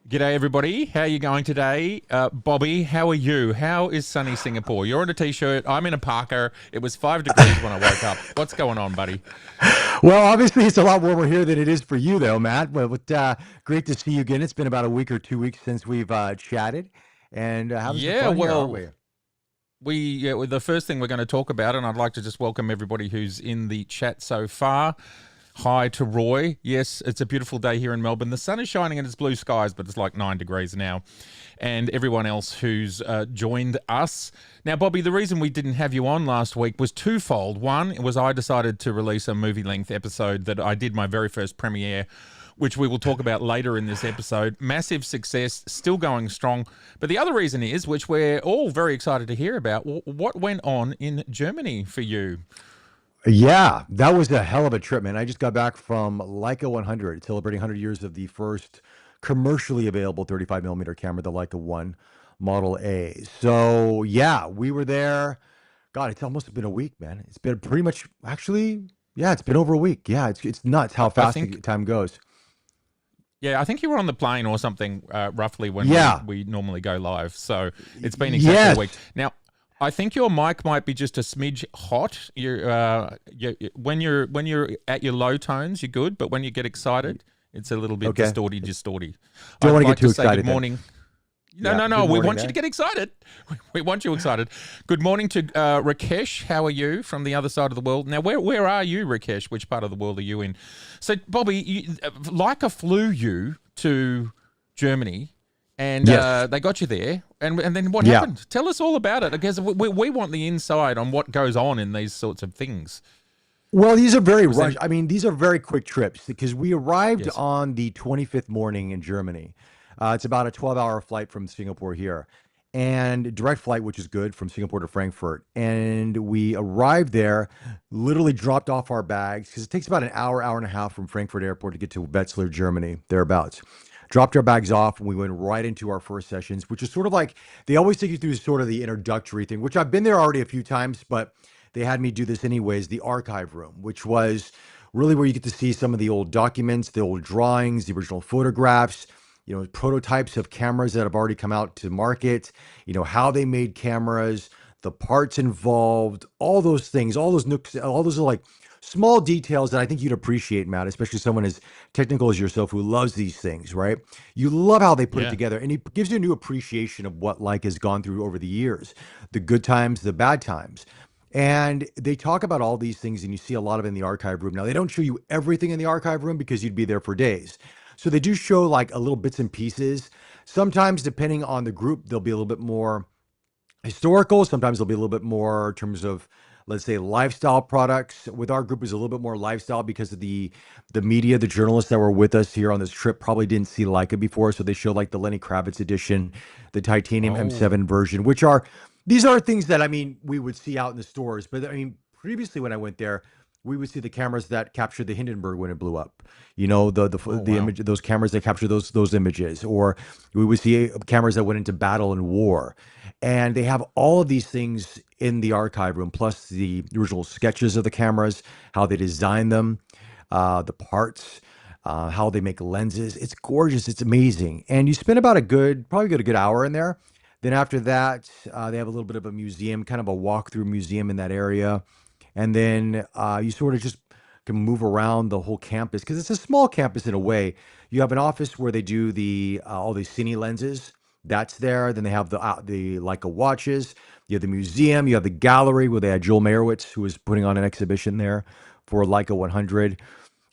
G'day, everybody. How are you going today? Bobby, how are you? How is sunny Singapore? You're in a t-shirt. I'm in a parka. It was 5 degrees when I woke up. What's going on, buddy? Well, obviously, it's a lot warmer here than it is for you, though, Matt. But great to see you again. It's been about a week or 2 weeks since we've chatted, and having some Yeah, fun here, aren't well, we? well, the first thing we're going to talk about, and I'd like to just welcome everybody who's in the chat so far. Hi to Roy. Yes, it's a beautiful day here in Melbourne. The sun is shining and it's blue skies, but it's like 9 degrees now. And everyone else who's joined us. Now, Bobby, the reason we didn't have you on last week was twofold. One was I decided to release a movie-length episode that I did my very first premiere, which we will talk about later in this episode. Massive success, still going strong. But the other reason is, which we're all very excited to hear about, what went on in Germany for you? Yeah, that was a hell of a trip, man. I just got back from Leica 100, celebrating 100 years of the first commercially available 35 millimeter camera, the Leica 1 Model A. So, yeah, we were there. God, it's almost been a week, man. It's been pretty much, actually, yeah, it's been over a week. Yeah, it's nuts how I fast the think time goes. Yeah, I think you were on the plane or something roughly when Yeah, we normally go live. So it's been exactly a yes. week. Now, I think your mic might be just a smidge hot. When you're at your low tones, you're good, but when you get excited, it's a little bit Okay. distorty. Don't I'd want to get like too to say good excited then. morning. No, Yeah. no, no. Good We morning want you to there. get excited. We want you excited. Good morning to Rakesh. How are you from the other side of the world? Now, where are you, Rakesh? Which part of the world are you in? So, Bobby, Leica flew you to Germany, and Yes. they got you there. And then what Yeah. happened? Tell us all about it. Because we want the inside on what goes on in these sorts of things. Well, these are very Was there? rush. I mean, these are very quick trips because we arrived Yes. on the 25th morning in Germany. It's about a 12-hour flight from Singapore here, and direct flight, which is good from Singapore to Frankfurt. And we arrived there, literally dropped off our bags because it takes about an hour, hour and a half from Frankfurt Airport to get to Wetzlar, Germany, thereabouts. Dropped our bags off and we went right into our first sessions, which is sort of like they always take you through sort of the introductory thing, which I've been there already a few times, but they had me do this anyways, the archive room, which was really where you get to see some of the old documents, the old drawings, the original photographs, prototypes of cameras that have already come out to market, how they made cameras, the parts involved, all those things, all those nooks, all those are like small details that I think you'd appreciate, Matt, especially someone as technical as yourself who loves these things, right? You love how they put it Yeah. together and it gives you a new appreciation of what like has gone through over the years, the good times, the bad times. And they talk about all these things, and you see a lot of it in the archive room. Now, they don't show you everything in the archive room because you'd be there for days. So they do show like a little bits and pieces. Sometimes, depending on the group, they'll be a little bit more historical. Sometimes they'll be a little bit more in terms of, let's say, lifestyle products. With our group, is a little bit more lifestyle because of the media, the journalists that were with us here on this trip probably didn't see Leica before, so they show like the Lenny Kravitz edition, the titanium Oh. M7 version, which are these are things that I mean we would see out in the stores. But I mean, previously when I went there, we would see the cameras that captured the Hindenburg when it blew up. Oh, The wow. image, those cameras that capture those images, or we would see cameras that went into battle and war. And they have all of these things in the archive room, plus the original sketches of the cameras, how they design them, the parts, how they make lenses. It's gorgeous. It's amazing. And you spend about probably a good hour in there. Then after that, they have a little bit of a museum, kind of a walkthrough museum in that area. And then you sort of just can move around the whole campus because it's a small campus in a way. You have an office where they do the all these cine lenses. That's there. Then they have the Leica watches. You have the museum. You have the gallery where they had Joel Meyerowitz, who was putting on an exhibition there for Leica 100.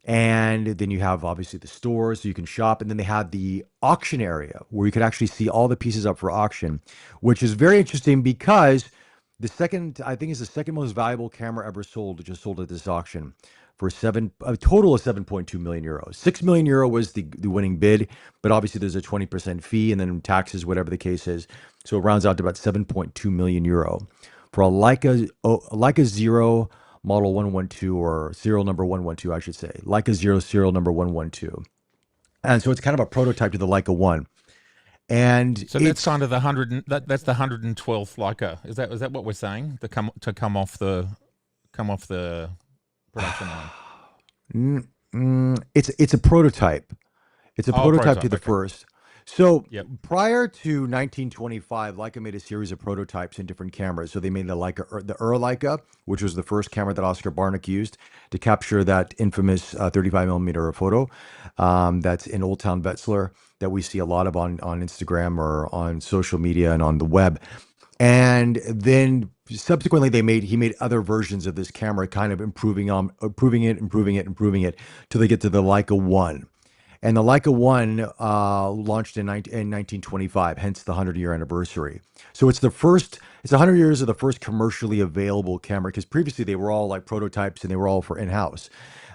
And then you have obviously the stores so you can shop. And then they had the auction area where you could actually see all the pieces up for auction, which is very interesting because I think is the second most valuable camera ever sold, just sold at this auction for a total of 7.2 million euros. 6 million euro was the winning bid, but obviously there's a 20% fee and then taxes, whatever the case is. So it rounds out to about 7.2 million euro for a Leica Zero model 112 or serial number 112, I should say. Leica Zero serial number 112. And so it's kind of a prototype to the Leica 1. And So that's kind of the that's the 112th Leica. Is that what we're saying? To come off the production line. it's a prototype. It's a Oh, prototype to prototype. the Okay. first. So Yep. prior to 1925, Leica made a series of prototypes in different cameras. So they made the Leica, which was the first camera that Oscar Barnick used to capture that infamous 35 millimeter photo that's in Old Town Wetzlar that we see a lot of on Instagram or on social media and on the web. And then subsequently he made other versions of this camera, kind of improving it till they get to the Leica One. And the Leica One launched in 1925, hence the 100-year anniversary. So it's 100 years of the first commercially available camera, because previously they were all like prototypes and they were all for in-house.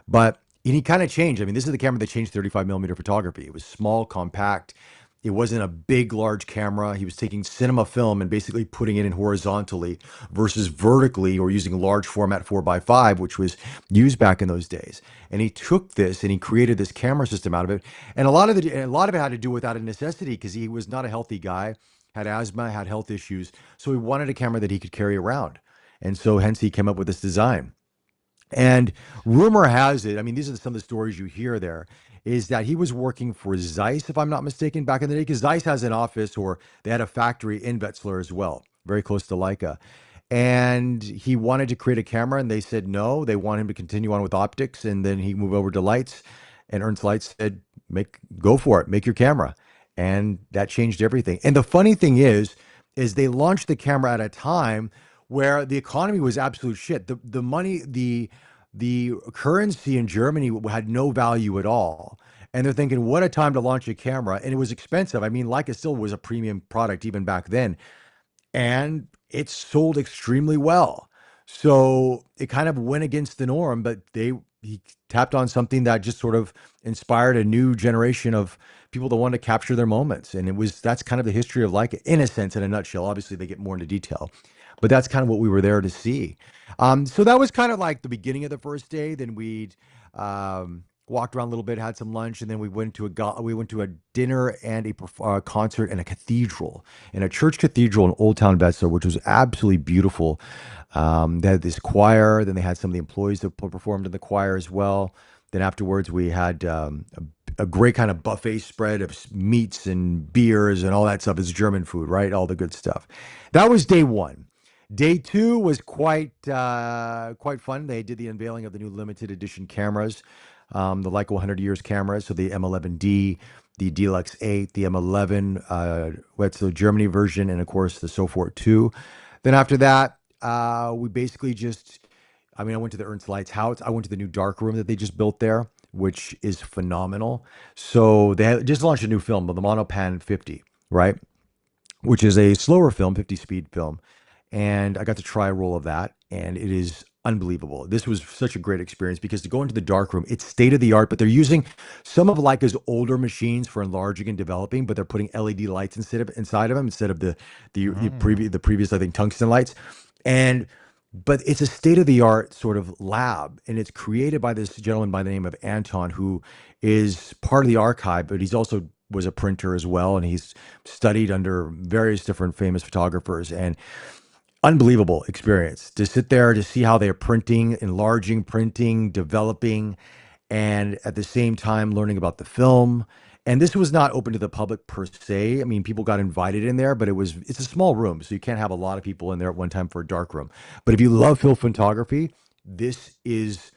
But and he kind of changed. I mean, this is the camera that changed 35 millimeter photography. It was small, compact. It wasn't a big, large camera. He was taking cinema film and basically putting it in horizontally versus vertically, or using large format 4x5, which was used back in those days. And he took this and he created this camera system out of it. And a lot of it had to do with out of necessity, because he was not a healthy guy, had asthma, had health issues. So he wanted a camera that he could carry around. And so hence he came up with this design. And rumor has it, I mean, these are some of the stories you hear there, is that he was working for Zeiss, if I'm not mistaken, back in the day, because Zeiss has an office, or they had a factory in Wetzlar as well, very close to Leica. And he wanted to create a camera, and they said no. They want him to continue on with optics, and then he moved over to lights. And Ernst Lights said, go for it, make your camera. And that changed everything. And the funny thing is they launched the camera at a time where the economy was absolute shit. The money, the currency in Germany had no value at all. And they're thinking, what a time to launch a camera. And it was expensive. I mean, Leica still was a premium product even back then. And it sold extremely well. So it kind of went against the norm, but he tapped on something that just sort of inspired a new generation of people that want to capture their moments. And that's kind of the history of Leica, in a sense, in a nutshell. Obviously, they get more into detail, but that's kind of what we were there to see. So that was kind of like the beginning of the first day. Then we'd walked around a little bit, had some lunch, and then we went to a dinner and a concert in a cathedral, in a church cathedral in Old Town Wetzlar, which was absolutely beautiful. They had this choir, then they had some of the employees that performed in the choir as well. Then afterwards, we had a great kind of buffet spread of meats and beers and all that stuff. It's German food, right? All the good stuff. That was day one. Day two was quite fun. They did the unveiling of the new limited edition cameras, the Leica 100 years cameras. So the M11D, the Deluxe 8, the M11, Wetzlar Germany version, and of course the Sofort 2. Then after that, we basically I went to the Ernst Lights house. I went to the new dark room that they just built there, which is phenomenal. So they had just launched a new film, the Monopan 50, right? Which is a slower film, 50 speed film. And I got to try a roll of that, and it is unbelievable. This was such a great experience, because to go into the dark room, it's state of the art, but they're using some of Leica's older machines for enlarging and developing, but they're putting LED lights inside of them instead of the previous, I think, tungsten lights. But it's a state of the art sort of lab, and it's created by this gentleman by the name of Anton, who is part of the archive, but he's also was a printer as well, and he's studied under various different famous photographers. And unbelievable experience to sit there to see how they're printing, enlarging, printing, developing, and at the same time learning about the film. And this was not open to the public per se. I mean, people got invited in there, but it's a small room, so you can't have a lot of people in there at one time for a dark room. But if you love film photography, this is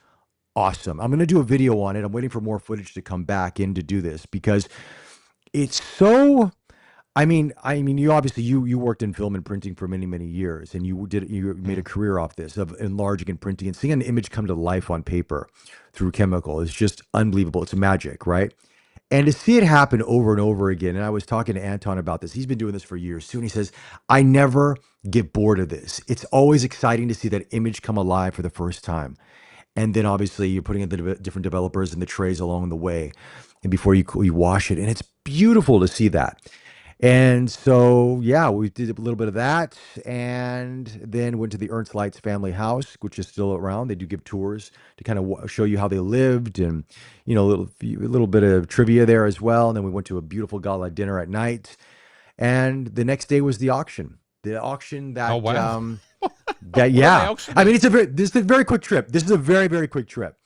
awesome. I'm going to do a video on it. I'm waiting for more footage to come back in to do this, because it's so, you obviously you worked in film and printing for many, many years, and you made a career off this, of enlarging and printing, and seeing an image come to life on paper through chemical is just unbelievable. It's magic, right? And to see it happen over and over again. And I was talking to Anton about this. He's been doing this for years too. And he says, I never get bored of this. It's always exciting to see that image come alive for the first time. And then obviously you're putting in the different developers and the trays along the way, and before you wash it. And it's beautiful to see that. And so, yeah, we did a little bit of that, and then went to the Ernst Lights family house, which is still around. They do give tours to kind of show you how they lived, and a little bit of trivia there as well. And then we went to a beautiful gala dinner at night, and the next day was the auction. The auction that, Oh, wow. that What are they yeah. auctioning? This is a very quick trip. This is a very, very quick trip.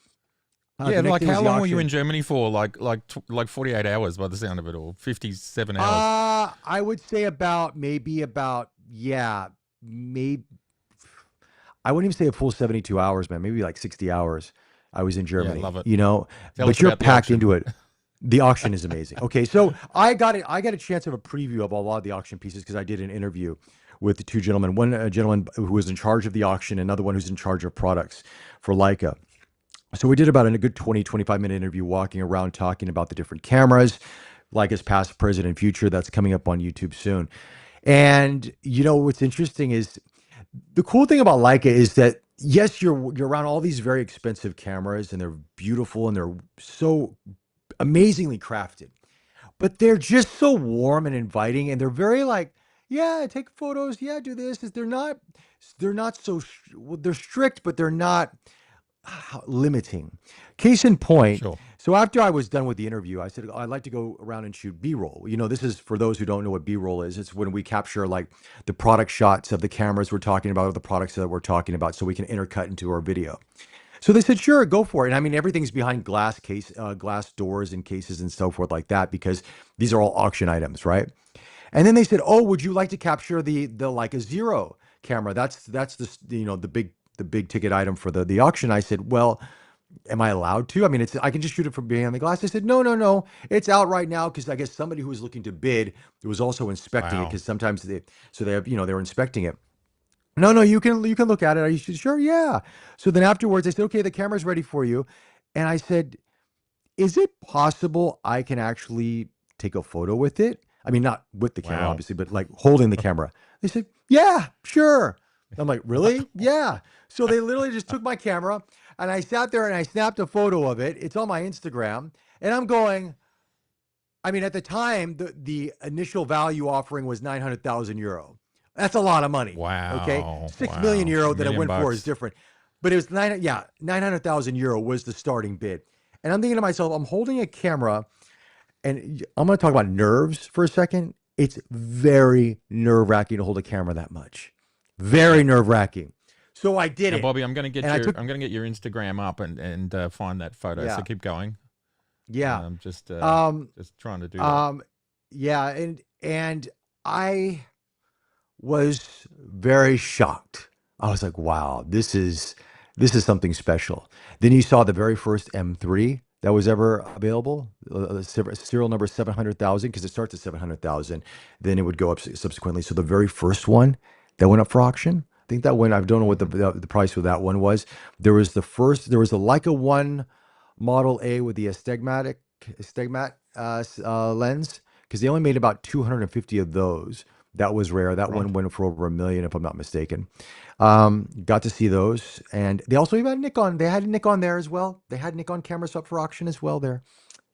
Yeah, The next like day was how the long were you auction. in Germany for? Like 48 hours by the sound of it, or 57 hours. I would say about yeah, maybe I wouldn't even say a full 72 hours, man. Maybe like 60 hours I was in Yeah, Germany, love it. Tell us but you're about the packed auction. into it. The auction is amazing. Okay, so I got a chance of a preview of a lot of the auction pieces because I did an interview with the two gentlemen. One a gentleman who was in charge of the auction, another one who's in charge of products for Leica. So we did about a good 20, 25 minute interview walking around talking about the different cameras, Leica's past, present, and future. That's coming up on YouTube soon. And what's interesting is the cool thing about Leica is that yes, you're around all these very expensive cameras and they're beautiful and they're so amazingly crafted, but they're just so warm and inviting and they're very like, yeah, take photos, yeah, do this. They're not so well, they're strict, but they're not limiting. Case in point, Sure. so after I was done with the interview, I said, I'd like to go around and shoot B-roll. This is for those who don't know what B-roll is. It's when we capture like the product shots of the cameras we're talking about or the products that we're talking about so we can intercut into our video. So they said, sure, go for it. And I mean, everything's behind glass doors and cases and so forth like that because these are all auction items, right? And then they said, "Oh, would you like to capture the like a zero camera? That's the big ticket item for the auction." I said, "Well, am I allowed to? I mean, I can just shoot it from behind the glass." They said, "No, no, no. It's out right now because I guess somebody who was looking to bid was also inspecting it Wow. because sometimes they have they were inspecting it." No, no, you can look at it. Are you sure? Yeah. So then afterwards, they said, "Okay, the camera's ready for you," and I said, is it possible I can actually take a photo with it? I mean, not with the camera, Wow. obviously, but like holding the camera. They said, yeah, sure. I'm like, Wow. really? Yeah. So they literally just took my camera and I sat there and I snapped a photo of it. It's on my Instagram. And I'm going, I mean, at the time, the initial value offering was 900,000 euro. That's a lot of money. Okay. Wow. 6 million Wow. euro that I Million went for is bucks. different. But it was 900,000 euro was the starting bid. And I'm thinking to myself, I'm holding a camera and I'm going to talk about nerves for a second. It's very nerve wracking to hold a camera that much. Very Yep. nerve wracking. So I did Now, it. Bobby, I'm going to And get I your took, I'm going to get your Instagram up and find that photo. So yeah, keep going. yeah. Just Um, just trying to do that. um, yeah. And I was very shocked. I was like, wow, this is something special. Then you saw the very first M3 that was ever available, serial number 700,000, because it starts at 700,000. Then it would go up subsequently. So the very first one that went up for auction, I think that went, I don't know what Hmm. the price of that one was. There was the Leica 1 Model A with the astigmat lens, because they only made about 250 of those. That was rare. That Right. one went for over a million, if I'm not mistaken. Got to see those, and they also even had Nikon. They had Nikon there as well. They had Nikon cameras up for auction as well. There,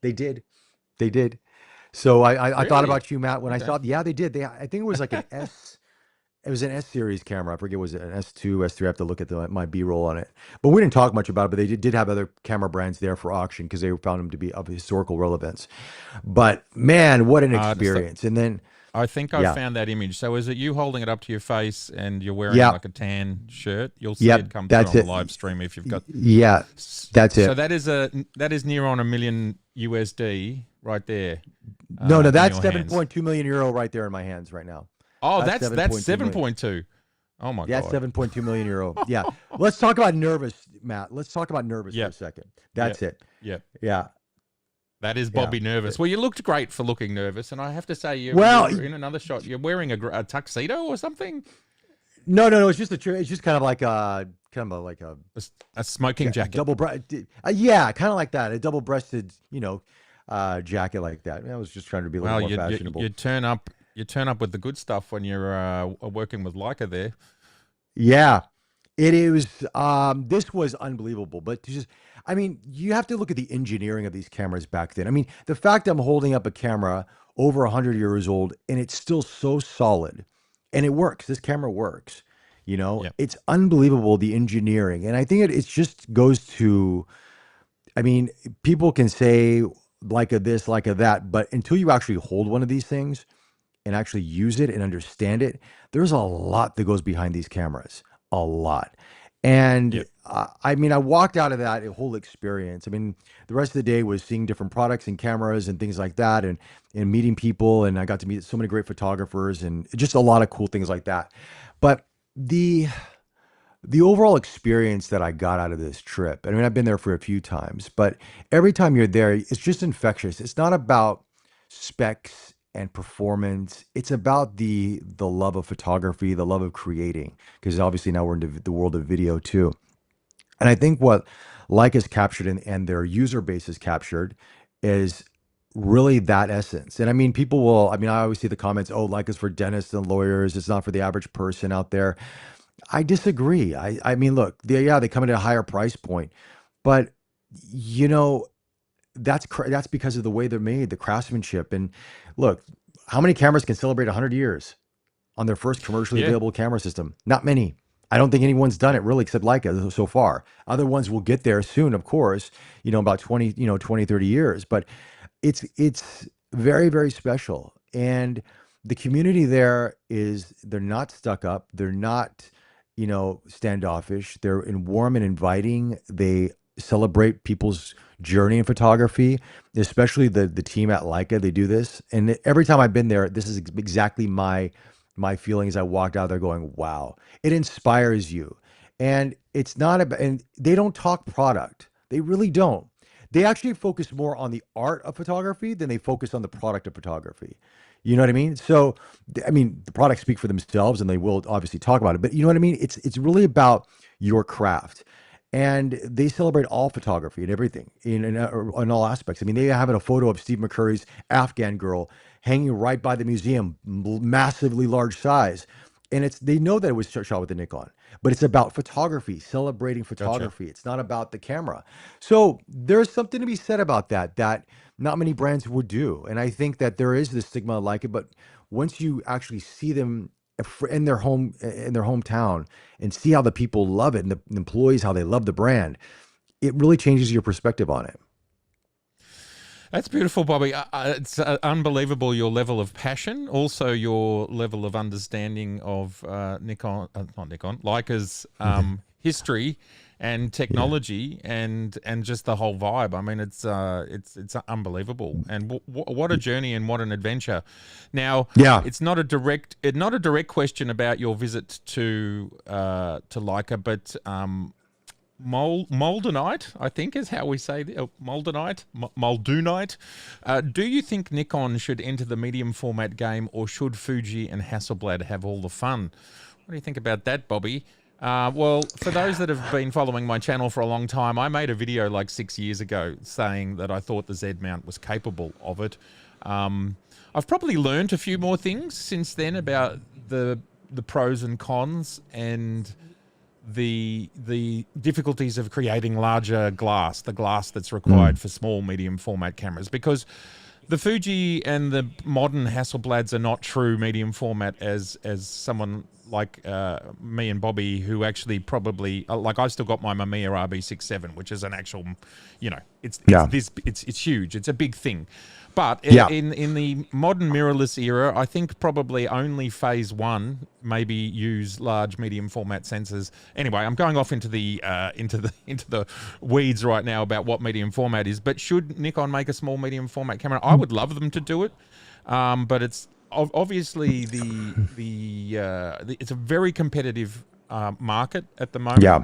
they did, they did. So I thought Really? about you, Matt, when I Okay. saw. Yeah, they did. I think it was like an S. It was an S series camera. I forget was it an S2, S3. I have to look at my B roll on it. But we didn't talk much about it. But they did have other camera brands there for auction because they found them to be of historical relevance. But man, what an So experience! And then I think I yeah, found that image. So is it you holding it up to your face and you're wearing yeah, like a tan shirt? You'll see it yep. come through That's on the it. live stream if you've got. Yeah, that's So it. that is near on a million USD right there No, no, in that's your hands. 7.2 million euro right there in my hands right now. Oh, That's that's 7.2 seven million. point two. Oh my That's god. 7.2 million euro. Yeah. Let's talk about nervous, Matt. Let's talk about nervous for a Yep. second. Yep. That's it. Yep. Yeah. That is Yeah. Bobby nervous. Well, you looked great for looking nervous, and I have to say, Well, you're in another shot. You're wearing a tuxedo or something, no, no, no. It's just kind of like a a smoking jacket. double yeah, kind of like that. A double breasted, jacket like that. I was just trying to be a little Well, more fashionable. you turn up with the good stuff when you're working with Leica there. Yeah. It is. This was unbelievable, but just, I mean, you have to look at the engineering of these cameras back then. I mean, the fact I'm holding up a camera over 100 years old and it's still so solid and it works. This camera works, Yep. it's unbelievable, the engineering. And I think it just goes to, I mean, people can say like a this, like a that, but until you actually hold one of these things and actually use it and understand it, there's a lot that goes behind these cameras. A lot. And Yep. I mean, I walked out of that whole experience. I mean, the rest of the day was seeing different products and cameras and things like that, and meeting people, and I got to meet so many great photographers and just a lot of cool things like that. But the the overall experience that I got out of this trip, I mean, I've been there for a few times, but every time you're there, it's just infectious. It's not about specs and performance. It's about the love of photography, the love of creating, because obviously now we're into the world of video too. And I think what Leica's captured and their user base has captured is really that essence. And I mean, people will, I mean, I always see the comments, oh, Leica's for dentists and lawyers. It's not for the average person out there. I disagree. I mean, look, yeah, they come in at a higher price point, but you know, that's because of the way they're made, the craftsmanship. And look, how many cameras can celebrate 100 years on their first commercially Yeah. available camera system? Not many. I don't think anyone's done it really except Leica so far. Other ones will get there soon, of course, about 20, 20, 30 years, but it's very, very special. And the community there is they're not stuck up. They're not, standoffish. They're warm and inviting. They celebrate people's journey in photography, especially the team at Leica. They do this. And every time I've been there, this is exactly my feelings. I walked out there going, wow, it inspires you. And it's not about, and they don't talk product. They really don't. They actually focus more on the art of photography than they focus on the product of photography. You know what I mean? So, I mean, the products speak for themselves, and they will obviously talk about it. But you know what I mean? It's really about your craft, and they celebrate all photography and everything in all aspects. I mean, they have a photo of Steve McCurry's Afghan Girl hanging right by the museum, massively large size, and they know that it was shot with the Nikon, but it's about photography, celebrating Gotcha. photography. It's not about the camera. So there's something to be said about that not many brands would do. And I think that there is this stigma like it, but once you actually see them in their hometown and see how the people love it and the employees how they love the brand, it really changes your perspective on it. That's beautiful, Bobby. It's unbelievable your level of passion, also your level of understanding of not Nikon, Leica's history and Yeah. technology, and just the whole vibe. I mean, it's unbelievable, and what a journey and what an adventure. Now, Yeah. it's not a direct question about your visit to Leica, but Moldonite, I think is how we say Moldonite, Moldunite. Do you think Nikon should enter the medium format game, or should Fuji and Hasselblad have all the fun? What do you think about that, Bobby? Well, for those that have been following my channel for a long time, I made a video like 6 years ago saying that I thought the Z mount was capable of it. I've probably learned a few more things since then about the pros and cons, and the difficulties of creating larger glass, the glass that's required Mm. for small medium format cameras, because the Fuji and the modern Hasselblads are not true medium format as someone like me and Bobby, who actually probably like, I've still got my Mamiya RB67, which is an actual, Yeah. it's huge, it's a big thing. But Yeah. in the modern mirrorless era, I think probably only phase one maybe use large medium format sensors. Anyway, I'm going off into the into the weeds right now about what medium format is. But should Nikon make a small medium format camera? I would love them to do it, but it's obviously it's a very competitive market at the moment, Yeah.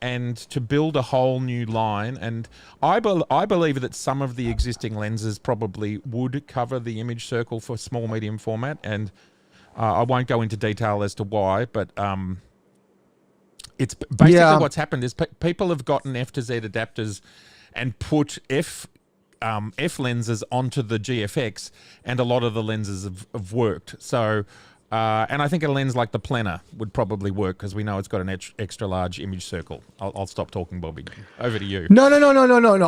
and to build a whole new line. And I believe that some of the existing lenses probably would cover the image circle for small medium format, and I won't go into detail as to why, but it's basically Yeah. what's happened is people have gotten F to Z adapters and put F lenses onto the GFX, and a lot of the lenses have worked. So, and I think a lens like the Plena would probably work, because we know it's got an extra large image circle. I'll stop talking, Bobby. Over to you. No, no, no, no, no, no, no.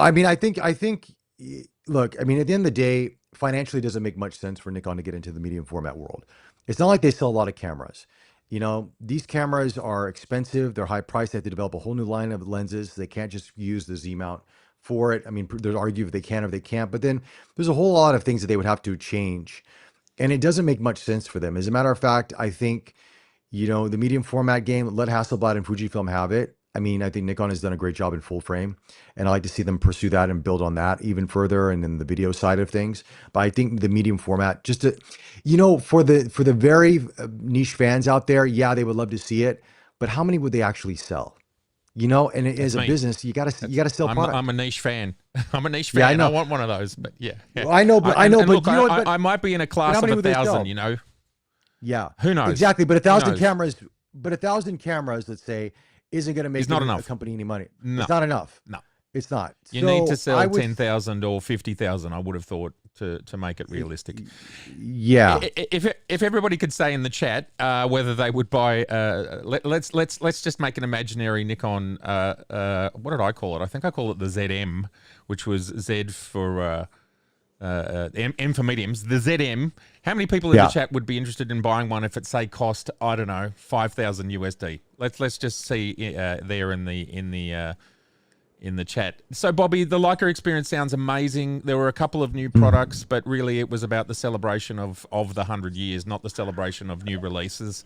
Look, I mean, at the end of the day, financially, it doesn't make much sense for Nikon to get into the medium format world. It's not like they sell a lot of cameras. These cameras are expensive. They're high priced. They have to develop a whole new line of lenses. They can't just use the Z mount for it. I mean, there's argue if they can or they can't, but then there's a whole lot of things that they would have to change. And it doesn't make much sense for them. As a matter of fact, I think, the medium format game, let Hasselblad and Fujifilm have it. I mean, I think Nikon has done a great job in full frame, and I like to see them pursue that and build on that even further, and then the video side of things. But I think the medium format, just to, for the very niche fans out there, yeah, they would love to see it, but how many would they actually sell? And That's as a me. business, you gotta sell product. I'm a niche fan. I'm a niche Yeah, I fan. I know. want one of those, but yeah. Well, I know, but And but look, you know what? But I might be in a class how of many would they 1,000. sell? Yeah, Who knows? exactly. But Who knows? a thousand cameras, let's say, isn't going to make It's not a enough. company any money. No, It's not enough. no. It's not. You So need to I sell would, 10,000 or 50,000. I would have thought to make it realistic. yeah. If everybody could say in the chat whether they would buy, let's just make an imaginary Nikon. What did I call it? I think I call it the ZM, which was Z for M for mediums. The ZM. How many people in the chat would be interested in buying one if it say cost, I don't know, 5,000 USD? Let's just see there in the chat. So, Bobby, the Leica experience sounds amazing. There were a couple of new products, but really it was about the celebration of the 100 years, not the celebration of new releases.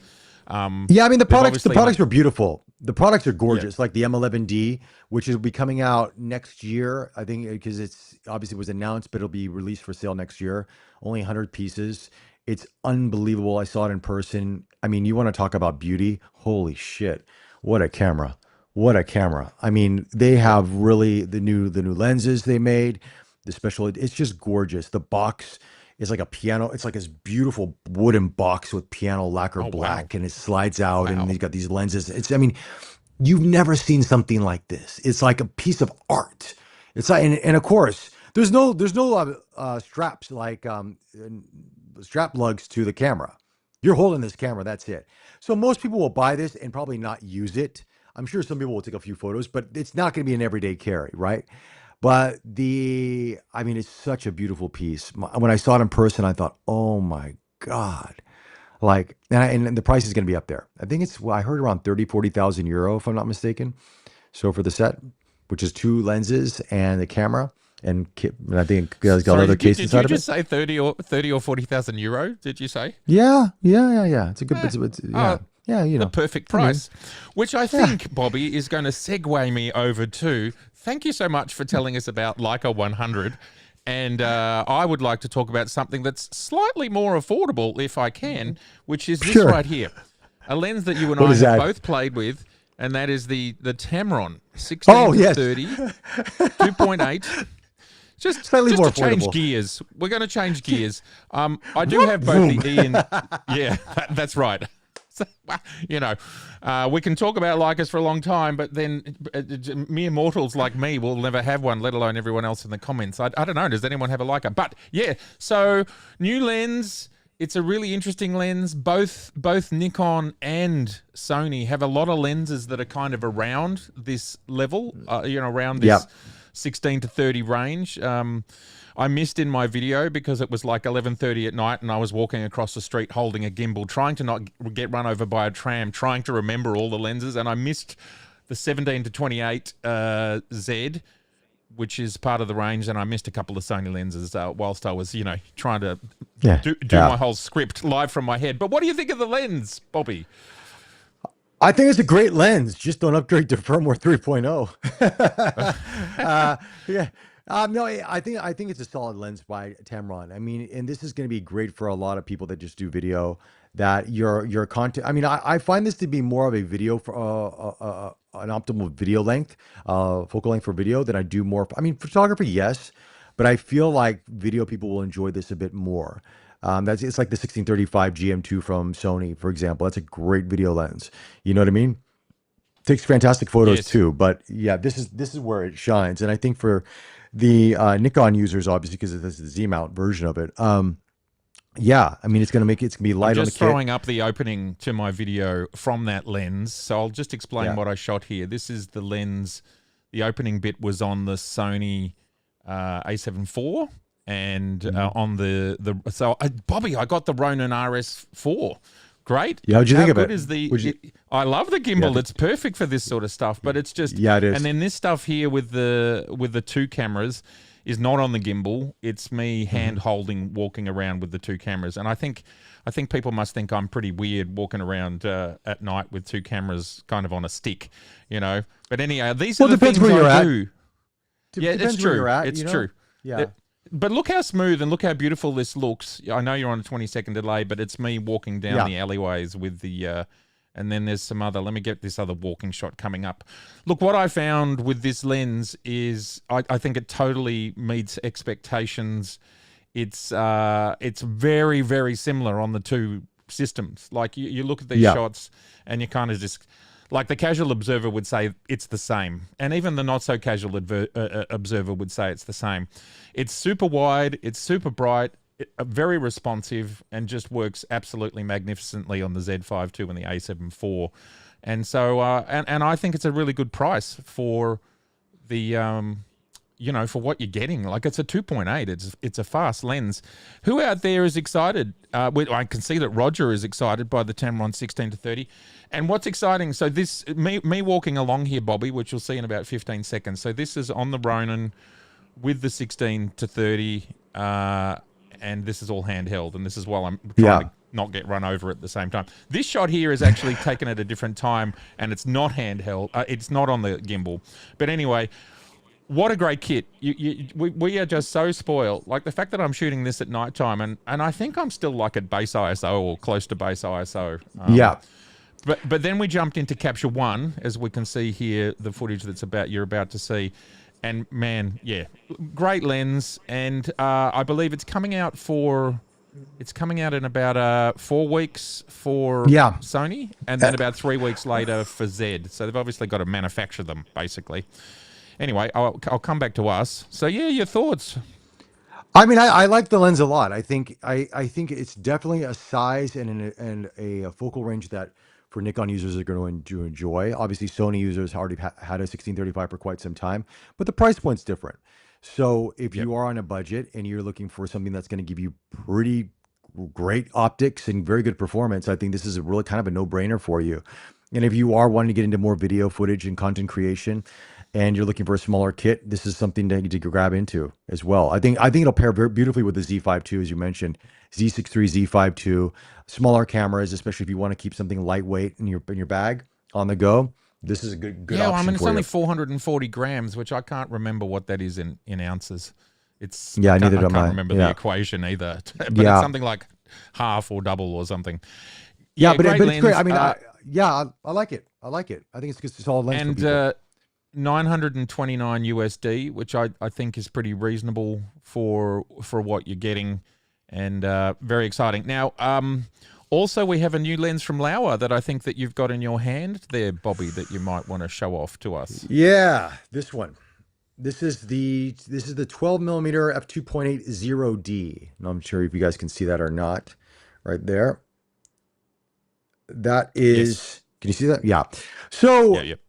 Yeah, I mean the products were beautiful. The products are gorgeous, Yeah. like the M11D, which will be coming out next year. I think because it's obviously was announced, but it'll be released for sale next year. Only 100 pieces. It's unbelievable. I saw it in person. I mean, you want to talk about beauty? Holy shit! What a camera! What a camera! I mean, they have really the new lenses they made. The special, it's just gorgeous. The box is like a piano. It's like this beautiful wooden box with piano lacquer black, and it slides out, and they've got these lenses. I mean, you've never seen something like this. It's like a piece of art. It's like, and of course, there's no straps like strap lugs to the camera. You're holding this camera. That's it. So most people will buy this and probably not use it. I'm sure some people will take a few photos, but it's not going to be an everyday carry, right? But I mean, it's such a beautiful piece. When I saw it in person, I thought, oh my God. Like, and the price is going to be up there. I think I heard around 40,000 euro, if I'm not mistaken. So for the set, which is 2 lenses and the camera, and I think it's got other cases inside of it. Did you just say 30 or 40,000 euro? Did you say? Yeah. It's a good, yeah, the perfect price, which I think, Bobby, is going to segue me over to, thank you so much for telling us about Leica 100. And I would like to talk about something that's slightly more affordable, if I can, which is this right here. A lens that you and I have both played with, and that is the Tamron 16-30, 2.8. Just slightly more to change affordable. gears. We're going to change gears. I do have both the E and... Yeah, that's right. So, we can talk about Leicas for a long time, but then mere mortals like me will never have one, let alone everyone else in the comments. I don't know. Does anyone have a Leica? But yeah, so new lens. It's a really interesting lens. Both Nikon and Sony have a lot of lenses that are kind of around this level, around this 16 to 30 range. I missed in my video because it was like 11:30 at night and I was walking across the street holding a gimbal, trying to not get run over by a tram, trying to remember all the lenses, and I missed the 17 to 28 Z, which is part of the range, and I missed a couple of Sony lenses whilst I was, trying to do my whole script live from my head. But what do you think of the lens, Bobby? I think it's a great lens. Just don't upgrade to firmware 3.0. No, I think it's a solid lens by Tamron. I mean, and this is going to be great for a lot of people that just do video. That your content. I mean, I find this to be more of a video for an optimal video length, focal length for video than I do more. I mean, photography, yes, but I feel like video people will enjoy this a bit more. It's like the 1635 GM2 from Sony, for example. That's a great video lens. You know what I mean? Takes fantastic photos too. But yeah, this is where it shines. And I think for the Nikon users, obviously, because this is the Z-mount version of it. I mean, it's gonna be light on the kit. Just throwing up the opening to my video from that lens. So I'll just explain what I shot here. This is the lens. The opening bit was on the Sony A7 IV. And on Bobby, I got the Ronin RS4. Great. Yeah, how'd you think of it? I love the gimbal. It's perfect for this sort of stuff. But it's just it is. And then this stuff here with the 2 cameras, is not on the gimbal. It's me Hmm. hand holding, walking around with the two cameras. And I think people must think I'm pretty weird walking around at night with two cameras kind of on a stick, you know. But anyhow, these are Well, it the depends things where I you're at. do. Yeah, it's Depends where true. you're at, It's true. Yeah. That- But look how smooth and look how beautiful this looks. I know you're on a 20-second delay, but it's me walking down Yeah. the alleyways with and then there's some other. Let me get this other walking shot coming up. Look, what I found with this lens is I think it totally meets expectations. It's very very similar on the two systems. Like you look at these Yeah. shots and you kind of just like the casual observer would say it's the same, and even the not so casual observer would say it's the same. It's super wide, it's super bright, very responsive, and just works absolutely magnificently on the Z5 II and the A7 IV. And so, and I think it's a really good price for the for what you're getting. Like it's a 2.8. It's a fast lens. Who out there is excited? I can see that Roger is excited by the Tamron 16-30. And what's exciting? So this me walking along here, Bobby, which you'll see in about 15 seconds. So this is on the Ronin with the 16-30, and this is all handheld. And this is while I'm trying Yeah. to not get run over at the same time. This shot here is actually taken at a different time, and it's not handheld. It's not on the gimbal. But anyway. What a great kit. We are just so spoiled. Like the fact that I'm shooting this at nighttime, and I think I'm still like at base ISO or close to base ISO. Yeah. But then we jumped into Capture One, as we can see here, the footage you're about to see. And man, yeah, great lens. And I believe it's coming out in about 4 weeks for Yeah. Sony, and then about 3 weeks later for Z. So they've obviously got to manufacture them, basically. Anyway, I'll come back to us. So yeah, your thoughts? I mean, I like the lens a lot. I think it's definitely a size and a focal range that for Nikon users are going to enjoy. Obviously, Sony users already had a 16-35 for quite some time, but the price point's different. So if Yep. you are on a budget and you're looking for something that's going to give you pretty great optics and very good performance, I think this is a really kind of a no-brainer for you. And if you are wanting to get into more video footage and content creation, and you're looking for a smaller kit, this is something that you to grab into as well. I think it'll pair very beautifully with the Z5 II, as you mentioned, Z6 III, Z5 II, smaller cameras, especially if you want to keep something lightweight in your bag on the go. This is a good Yeah, well, I option mean, it's for only you. 440 grams, which I can't remember what that is in ounces. Yeah, neither I do can't I. remember the Yeah, equation either, but it's yeah, something like half or double or something. yeah, Yeah, great but it's great. I lens. mean, I like it. I like it. I think it's just a solid lens for And people. 929 USD, which I think is pretty reasonable for what you're getting, and very exciting. Now, also we have a new lens from Laowa that I think that you've got in your hand there, Bobby, that you might want to show off to us. Yeah, this one. This is the 12 millimeter f2.80D. And I'm sure if you guys can see that or not, right there. That Yes. is, can you see that? Yeah. Yeah. So, Yep.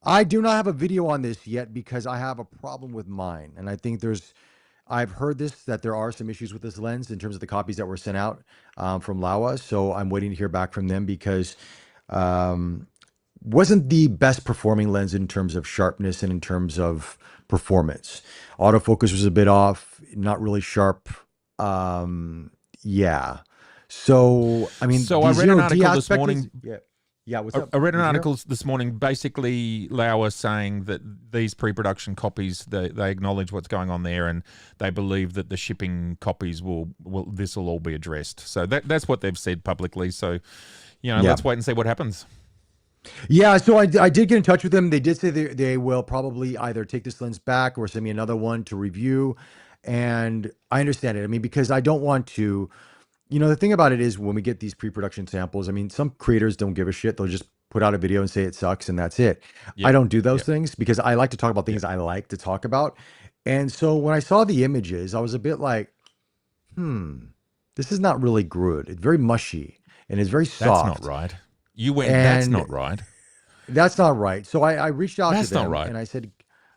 I do not have a video on this yet because I have a problem with mine. And I think I've heard that there are some issues with this lens in terms of the copies that were sent out from Laowa. So I'm waiting to hear back from them because um, wasn't the best performing lens in terms of sharpness and in terms of performance. Autofocus was a bit off, not really sharp. Yeah. So, I mean, So the I read an zero D article this aspect is, morning. yeah. Yeah, what's I up? I read an Did you hear? article this morning, basically Lauer saying that these pre-production copies, they acknowledge what's going on there, and they believe that the shipping copies will this will all be addressed. So that's what they've said publicly. So, Yeah. let's wait and see what happens. Yeah, so I did get in touch with them. They did say they will probably either take this lens back or send me another one to review. And I understand it. I mean, because I don't want to, the thing about it is when we get these pre-production samples, I mean, some creators don't give a shit. They'll just put out a video and say it sucks and that's it. I Yep, don't do those yep, things because I like to talk about yep. things I like to talk about. And so when I saw the images, I was a bit like, this is not really good. It's very mushy and it's very That's not soft. right. You went. That's And not right. that's not right. So I reached out to That's not them right. and I said,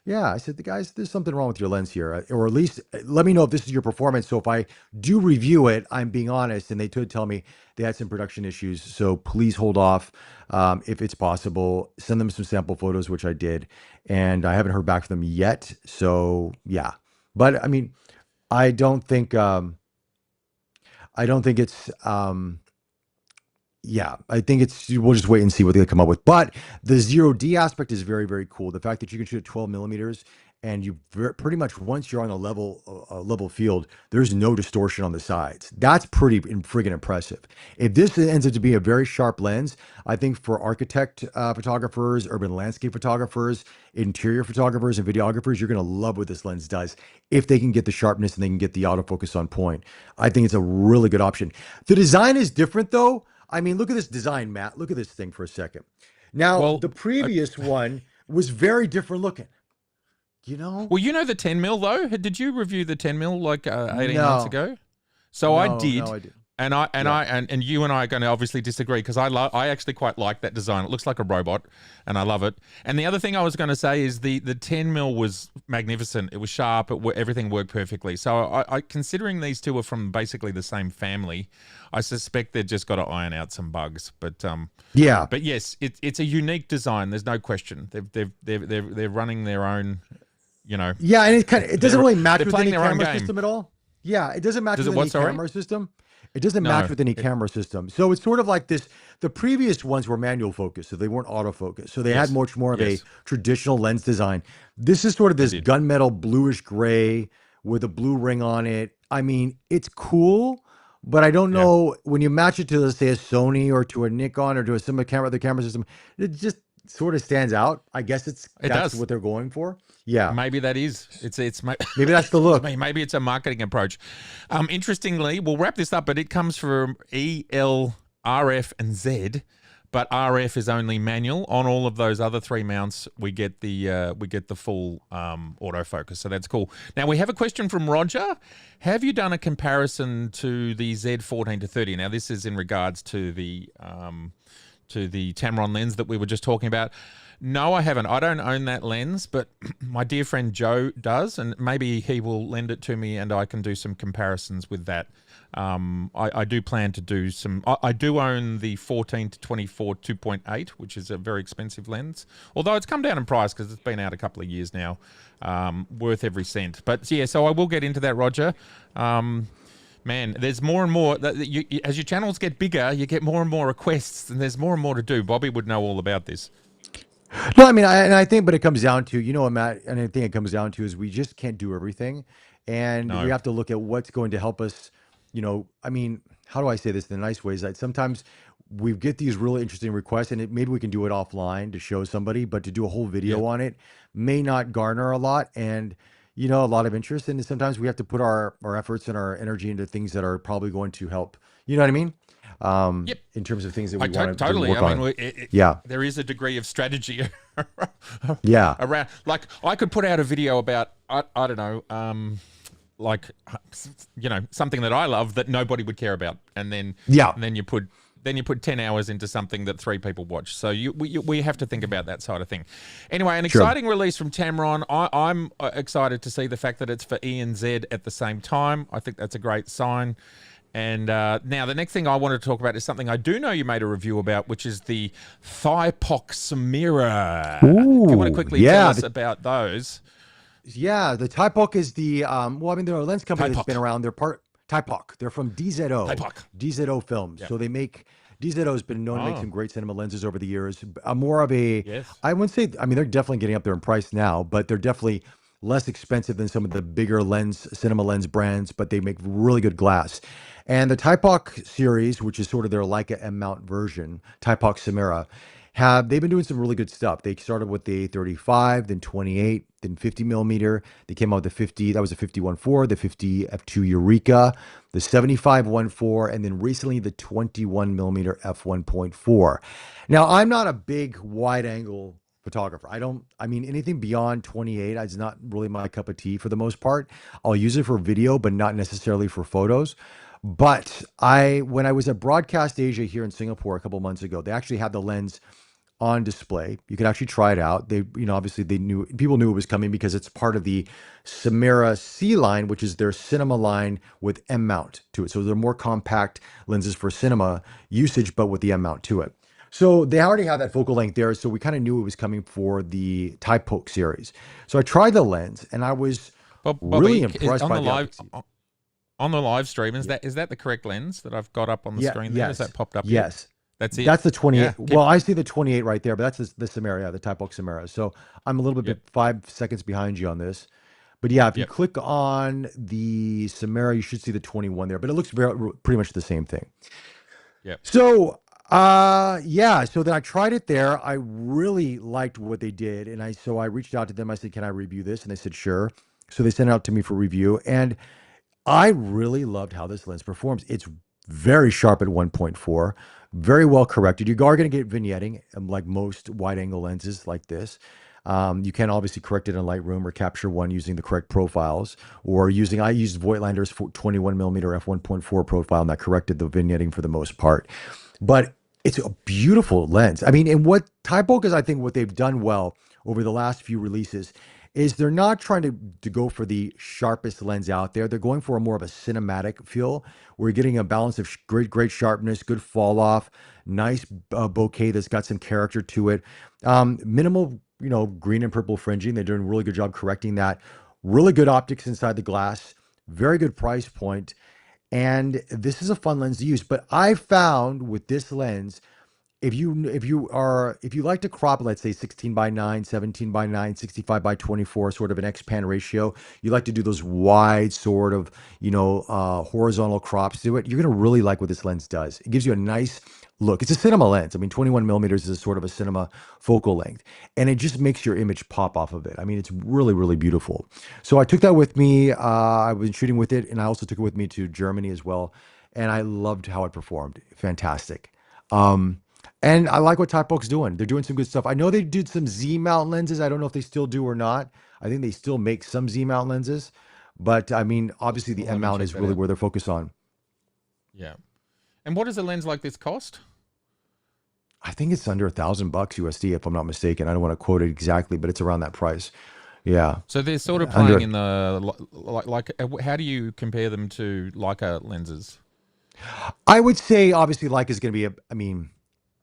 yeah, I said, the guys, there's something wrong with your lens here, or at least let me know if this is your performance. So if I do review it, I'm being honest. And they did tell me they had some production issues. So please hold off if it's possible. Send them some sample photos, which I did. And I haven't heard back from them yet. So yeah, But I mean, I don't think I don't think it's yeah, I think it's we'll just wait and see what they come up with. But the zero D aspect is very, very cool. The fact that you can shoot at 12 millimeters and pretty much once you're on a level field, there's no distortion on the sides. That's pretty friggin' impressive. If this ends up to be a very sharp lens, I think for architect photographers, urban landscape photographers, interior photographers, and videographers, you're gonna love what this lens does if they can get the sharpness and they can get the autofocus on point. I think it's a really good option. The design is different though. I mean, look at this design, Matt. Look at this thing for a second. Now, Well, the previous one was very different looking. You know? well, you know the 10 mil though. Did you review the 10 mil like 18 months No, ago? So I no, did, I did. and I and Yeah. I and you and I are going to obviously disagree because I actually quite like that design. It looks like a robot, and I love it. And the other thing I was going to say is the 10 mil was magnificent. It was sharp. Everything worked perfectly. So considering these two are from basically the same family, I suspect they've just got to iron out some bugs. Yeah. But yes, it's a unique design. There's no question. They're running their own. You know, Yeah, and it doesn't really match they're with playing any their own camera game. system at all. Yeah, it doesn't match Does with it what? any Sorry. camera system. It doesn't match No. with any camera system. So it's sort of like this. The previous ones were manual focus, so they weren't autofocus. So they had Yes. much more of a Yes. traditional lens design. This is sort of They this did. gunmetal bluish gray with a blue ring on it. I mean, it's cool, but I don't Yeah. know when you match it to, let's say, a Sony or to a Nikon or to a similar camera, the camera system, it just sort of stands out. I guess It that's does. what they're going for. Yeah, Maybe that is. maybe that's the Excuse look. me. Maybe it's a marketing approach. Interestingly, we'll wrap this up, but it comes from EL, RF, and Z. But RF is only manual. On all of those other three mounts, we get the full autofocus. So that's cool. Now we have a question from Roger. Have you done a comparison to the Z14 to 30? Now this is in regards to the Tamron lens that we were just talking about. No, I haven't. I don't own that lens, but my dear friend Joe does, and maybe he will lend it to me and I can do some comparisons with that. I do plan to do some. I do own the 14 to 24 2.8, which is a very expensive lens, although it's come down in price because it's been out a couple of years now. Worth every cent. But yeah, so I will get into that, Roger. Man, there's more and more. As your channels get bigger, you get more and more requests, and there's more and more to do. Bobby would know all about this. No, I mean, I think, but it comes down to, you know what, Matt, and I think it comes down to is we just can't do everything. And we No. have to look at what's going to help us, I mean, how do I say this in a nice way? Is that sometimes we get these really interesting requests and maybe we can do it offline to show somebody, but to do a whole Yeah. video on it may not garner a lot and, a lot of interest. And sometimes we have to put our efforts and our energy into things that are probably going to help. You know what I mean? Yep. In terms of things that I we want to totally. work I mean, on. Yeah. there is a degree of strategy Yeah. around. Like, I could put out a video about I don't know, like something that I love that nobody would care about, and then Yeah. you put 10 hours into something that 3 people watch. So we have to think about that side of thing. Anyway, an Sure. exciting release from Tamron. I'm excited to see the fact that it's for E and Z at the same time. I think that's a great sign. And now the next thing I want to talk about is something I do know you made a review about, which is the Thypox Samira. If you want to Ooh, quickly tell yeah. us about those. Yeah, the Typoc is well, I mean, they're a lens company that's Typoc. been around. They're part Typoc. They're from DZO, Typoc. DZO Films. Yeah. So DZO has been known to make Oh, some great cinema lenses over the years. More of a, yes. I wouldn't say, I mean, they're definitely getting up there in price now, but they're definitely less expensive than some of the bigger cinema lens brands, but they make really good glass. And the Typoc series, which is sort of their Leica M mount version, Typoc Samira, they've been doing some really good stuff. They started with the 35, then 28, then 50 millimeter. They came out with the 50, that was a 51.4, the 50 f2 Eureka, the 75 1.4, and then recently the 21 millimeter f1.4. Now, I'm not a big wide angle photographer. I mean, anything beyond 28 is not really my cup of tea for the most part. I'll use it for video, but not necessarily for photos. But when I was at Broadcast Asia here in Singapore a couple months ago, they actually had the lens on display. You could actually try it out. They, obviously people knew it was coming because it's part of the Samira C line, which is their cinema line with M mount to it. So they're more compact lenses for cinema usage, but with the M mount to it. So they already have that focal length there. So we kind of knew it was coming for the Typoc series. So I tried the lens and I was But Really Bobby, impressed by the optics. on the live stream, is that the correct lens that I've got up on the Yeah, screen there? Has yes, that popped up yet? yes. That's it. That's the 28. Yeah. Well, I see the 28 right there, but that's the Samara, the Type Samara. So I'm a little bit Yep. 5 seconds behind you on this. But yeah, if you Yep. click on the Samara, you should see the 21 there. But it looks pretty much the same thing. Yep. So yeah, so then I tried it there. I really liked what they did, and I reached out to them. I said, "Can I review this?" And they said, "Sure." So they sent it out to me for review, and I really loved how this lens performs. It's very sharp at 1.4, very well corrected. You are going to get vignetting, like most wide angle lenses like this. You can obviously correct it in Lightroom or Capture One using the correct profiles, or I used Voigtlander's 21 millimeter f1.4 profile, and that corrected the vignetting for the most part. But it's a beautiful lens. I mean, and what Type is, I think, what they've done well over the last few releases is they're not trying to go for the sharpest lens out there. They're going for a more of a cinematic feel. We're getting a balance of great sharpness, good fall off, nice bokeh that's got some character to it. Minimal, green and purple fringing. They're doing a really good job correcting that. Really good optics inside the glass. Very good price point. And this is a fun lens to use. But I found with this lens, if you like to crop, let's say 16:9, 17:9, 65:24, sort of an X-pan ratio, you like to do those wide sort of, horizontal crops to it, you're going to really like what this lens does. It gives you a nice look. It's a cinema lens. I mean, 21 millimeters is a sort of a cinema focal length, and it just makes your image pop off of it. I mean, it's really, really beautiful. So I took that with me. I've been shooting with it, and I also took it with me to Germany as well, and I loved how it performed. Fantastic. And I like what Type's doing. They're doing some good stuff. I know they did some Z mount lenses. I don't know if they still do or not. I think they still make some Z mount lenses, but I mean, obviously the Well, let M me mount check is that really out. where they're focused on. Yeah. And what does a lens like this cost? I think it's under $1,000 USD, if I'm not mistaken. I don't want to quote it exactly, but it's around that price. Yeah. So they're sort of Under playing in the like. How do you compare them to Leica lenses? I would say obviously Leica is going to be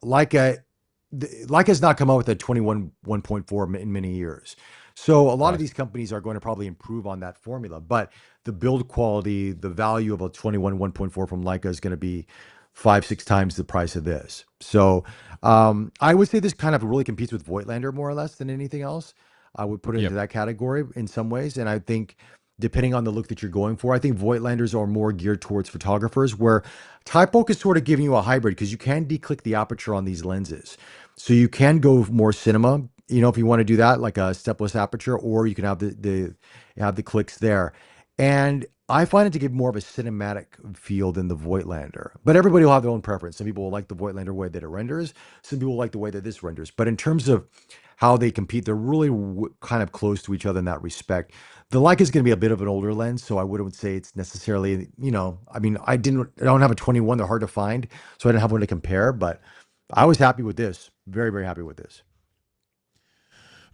Leica's not come out with a 21 1.4 in many years. So a lot of Right. these companies are going to probably improve on that formula, but the build quality, the value of a 21 1.4 from Leica is going to be 5-6 times the price of this. So I would say this kind of really competes with Voigtlander more or less than anything else. I would put it Yep. into that category in some ways. And I think depending on the look that you're going for, I think Voigtlanders are more geared towards photographers, where Type is sort of giving you a hybrid because you can declick the aperture on these lenses. So you can go more cinema, if you want to do that, like a stepless aperture, or you can have the clicks there. And I find it to give more of a cinematic feel than the Voigtlander. But everybody will have their own preference. Some people will like the Voigtlander way that it renders. Some people like the way that this renders. But in terms of how they compete, they're really kind of close to each other in that respect. The Leica is going to be a bit of an older lens, so I wouldn't say it's necessarily, I mean, I don't have a 21. They're hard to find, so I didn't have one to compare. But I was happy with this. Very, very happy with this.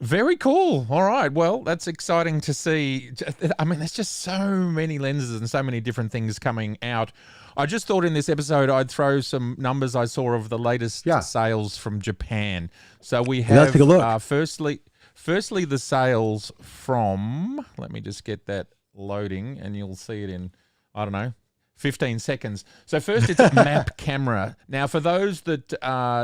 Very cool. All right. Well, that's exciting to see. I mean, there's just so many lenses and so many different things coming out. I just thought in this episode I'd throw some numbers I saw of the latest Yeah. sales from Japan. So we Let's have, take a look. firstly the sales from, let me just get that loading and you'll see it in, I don't know, 15 seconds. So first it's Map Camera. Now for those that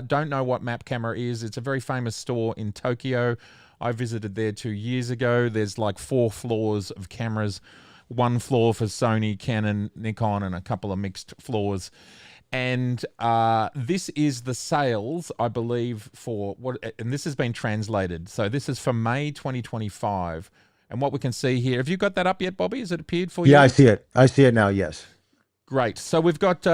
don't know what Map Camera is, it's a very famous store in Tokyo. I visited there 2 years ago. There's like 4 floors of cameras, 1 floor for Sony, Canon, Nikon, and a couple of mixed floors. And this is the sales, I believe, for what, and this has been translated. So this is for May 2025. And what we can see here, have you got that up yet, Bobby? Has it appeared for you? Yeah, I see it. I see it now. Yes. Great. So we've got,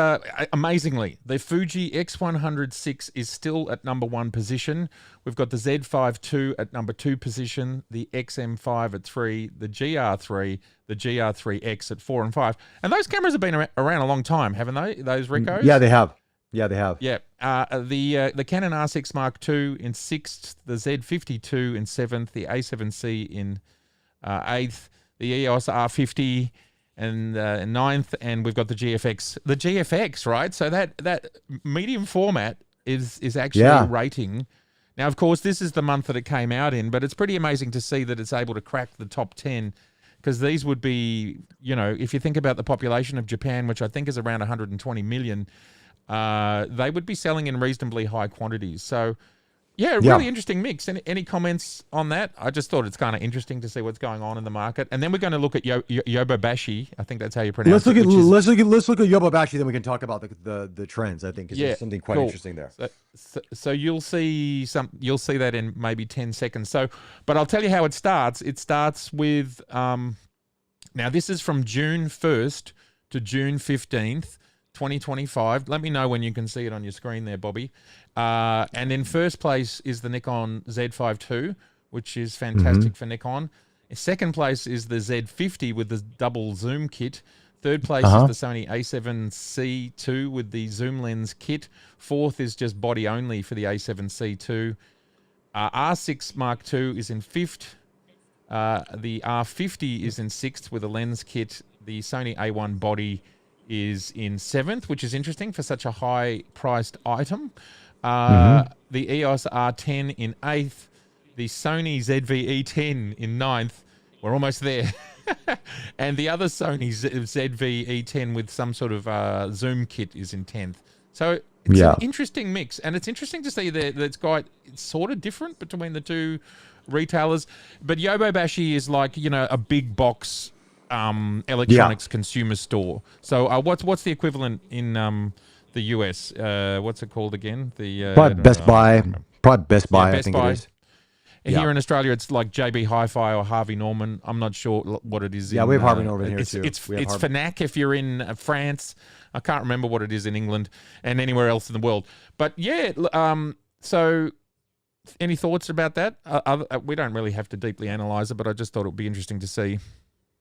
amazingly, the Fuji X100VI is still at number 1 position. We've got the Z5 II at number 2 position, the XM5 at 3, the GR3, the GR3X at 4 and 5. And those cameras have been around a long time, haven't they? Those Ricos? Yeah, they have. Yeah, they have. Yeah. The Canon R6 Mark II in 6th, the Z52 in 7th, the A7C in 8th, the EOS R50 and 9th, and we've got the GFX. The GFX, right? So that medium format is actually rating. Now, of course, this is the month that it came out in, but it's pretty amazing to see that it's able to crack the top 10 because these would be, if you think about the population of Japan, which I think is around 120 million, they would be selling in reasonably high quantities. So, yeah, really interesting mix. Any comments on that? I just thought it's kind of interesting to see what's going on in the market. And then we're going to look at Yodobashi. I think that's how you pronounce it. Let's look at Yodobashi, then we can talk about the trends. I think there's something quite interesting there. So you'll see that in maybe 10 seconds. But I'll tell you how it starts. It starts with now this is from June 1st to June 15th. 2025. Let me know when you can see it on your screen there, Bobby. And in first place is the Nikon Z5 II, which is fantastic for Nikon. In second place is the Z50 with the double zoom kit. Third place is the Sony A7C II with the zoom lens kit. Fourth is just body only for the A7C II. R6 Mark II is in fifth. The R50 is in sixth with a lens kit. The Sony A1 body is in seventh, which is interesting for such a high-priced item. The EOS R10 in eighth. The Sony ZV-E10 in ninth. We're almost there. And the other Sony ZV-E10 with some sort of zoom kit is in 10th. So it's an interesting mix. And it's interesting to see that it's sort of different between the two retailers. But Yodobashi is like, a big box electronics consumer store. So what's the equivalent in the US? What's it called again? Probably Best Buy. Probably Best Buy, I think it is. Here in Australia, it's like JB Hi-Fi or Harvey Norman. I'm not sure what it is. Yeah, we have Harvey Norman here too. It's Fnac if you're in France. I can't remember what it is in England and anywhere else in the world. But yeah, so any thoughts about that? We don't really have to deeply analyze it, but I just thought it would be interesting to see.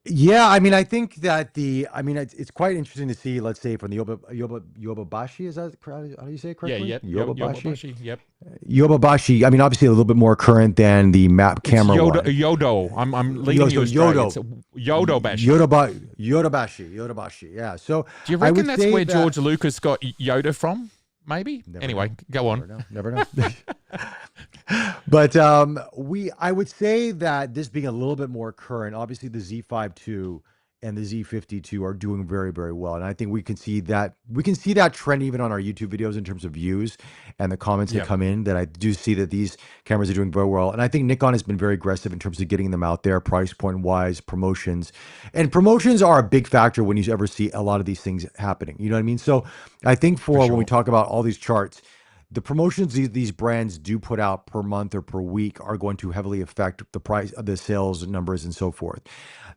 Yeah, I mean, I think that it's quite interesting to see, let's say, from the Yodobashi, is that how do you say it correctly? Yeah, Yodobashi, yep. Yodobashi, I mean, obviously a little bit more current than the map camera one. Yodo. I'm leading you astray. It's Yodobashi. Yodobashi, yeah. So do you reckon that's where George Lucas got Yoda from? Maybe. Anyway, go on. Never know. But I would say that this being a little bit more current, obviously the Z5 II and the Z50 II are doing very, very well. And I think we can see that trend even on our YouTube videos in terms of views and the comments that come in, that I do see that these cameras are doing very well. And I think Nikon has been very aggressive in terms of getting them out there, price point wise, promotions. And promotions are a big factor when you ever see a lot of these things happening. You know what I mean? So I think when we talk about all these charts, the promotions these brands do put out per month or per week are going to heavily affect the price of the sales numbers and so forth.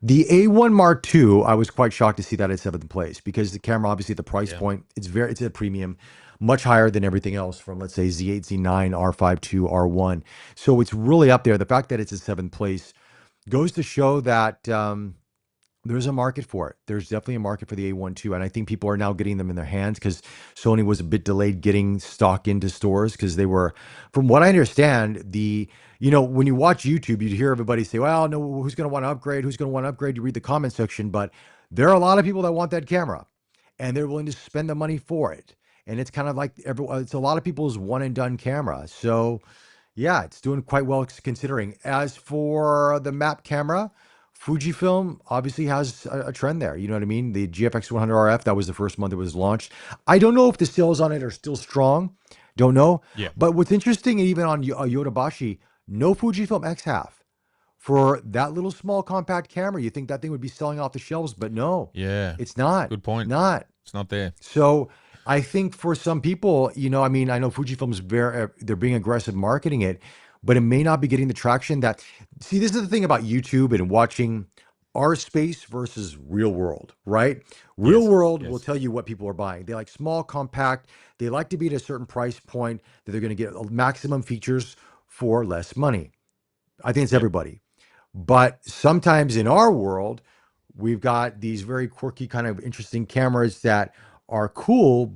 The A1 Mark II, I was quite shocked to see that at 7th place, because the camera, obviously the price point, it's a premium, much higher than everything else from, let's say, Z8, Z9, R5 II, R1. So it's really up there. The fact that it's at 7th place goes to show that there's a market for it. There's definitely a market for the A1 II, and I think people are now getting them in their hands, because Sony was a bit delayed getting stock into stores, because they were, from what I understand, when you watch YouTube, you'd hear everybody say, well, no, who's going to want to upgrade? Who's going to want to upgrade? You read the comment section, but there are a lot of people that want that camera, and they're willing to spend the money for it. And it's kind of like it's a lot of people's one and done camera. So yeah, it's doing quite well considering. As for the map camera, Fujifilm obviously has a trend there. You know what I mean? The GFX 100 RF, that was the first month it was launched. I don't know if the sales on it are still strong. Don't know. Yeah. But what's interesting, even on Yodobashi, no Fujifilm X-Half. For that little small compact camera, you think that thing would be selling off the shelves, but no. Yeah. It's not. Good point. It's not there. So I think for some people, I know Fujifilm's they're being aggressive marketing it, but it may not be getting the traction that, see, this is the thing about YouTube and watching our space versus real world, right? Real world will tell you what people are buying. They like small, compact. They like to be at a certain price point that they're going to get maximum features for less money. I think it's everybody. But sometimes in our world, we've got these very quirky, kind of interesting cameras that are cool,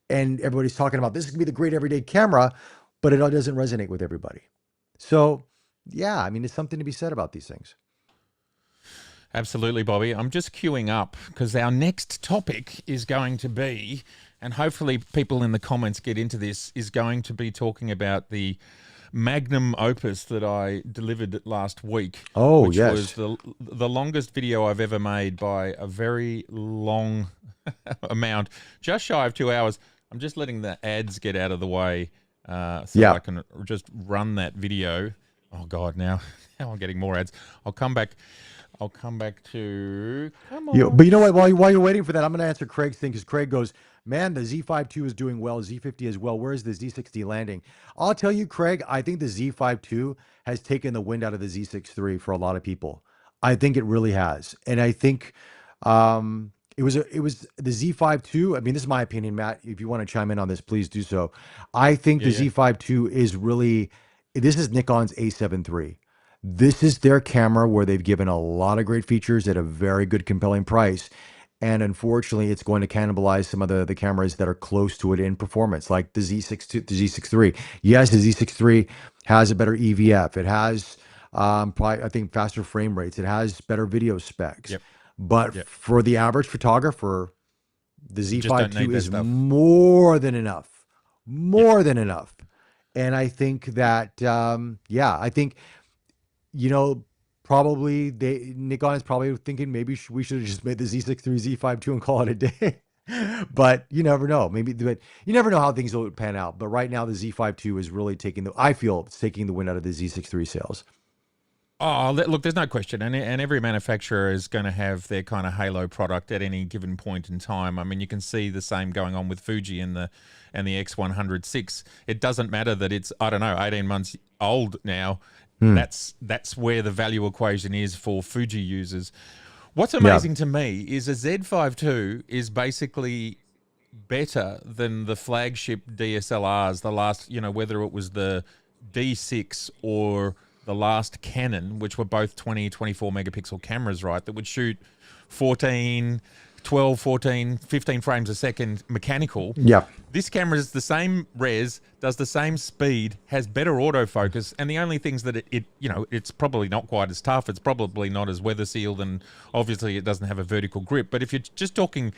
and everybody's talking about this is going to be the great everyday camera, but it doesn't resonate with everybody. So, yeah, I mean, there's something to be said about these things. Absolutely, Bobby. I'm just queuing up because our next topic is going to be, and hopefully people in the comments get into this, is going to be talking about the magnum opus that I delivered last week, Oh, which was yes. the longest video I've ever made by a very long amount, just shy of 2 hours. I'm just letting the ads get out of the way so Yeah. I can just run that video. Oh God, now I'm getting more ads. I'll come back to. Come Yeah, on. but you know what? While you're waiting for that, I'm going to answer Craig's thing because Craig goes, "Man, the Z5 II is doing well. Z50 as well. Where is the Z60 landing?" I'll tell you, Craig. I think the Z5 II has taken the wind out of the Z6 III for a lot of people. I think it really has, and I think it was the Z5 II. I mean, this is my opinion, Matt. If you want to chime in on this, please do so. I think Yeah, the yeah. Z5 II is really. This is Nikon's A7 III. This is their camera where they've given a lot of great features at a very good, compelling price. And unfortunately, it's going to cannibalize some of the cameras that are close to it in performance, like the the Z6 III. Yes, the Z6 III has a better EVF. It has, probably, I think, faster frame rates. It has better video specs. Yep. But Yep. for the average photographer, the You just don't Z5 need II that is stuff. more than enough. Yep. More than enough. And I think that, yeah, I think probably Nikon is probably thinking maybe we should have just made the Z6 III, Z5 II and call it a day. But you never know. But you never know how things will pan out. But right now, the Z5 II is really I feel it's taking the wind out of the Z6 III sales. Oh, look, there's no question. And every manufacturer is going to have their kind of halo product at any given point in time. I mean, you can see the same going on with Fuji and the X100 It doesn't matter that it's, I don't know, 18 months old now. That's where the value equation is for Fuji users. What's amazing to me is a Z5 II is basically better than the flagship DSLRs, the last, whether it was the D6 or the last Canon, which were both 20, 24 megapixel cameras, right, that would shoot 14, 12, 14, 15 frames a second mechanical. Yeah. This camera is the same res, does the same speed, has better autofocus, and the only things that it's probably not quite as tough, it's probably not as weather sealed, and obviously it doesn't have a vertical grip. But if you're just talking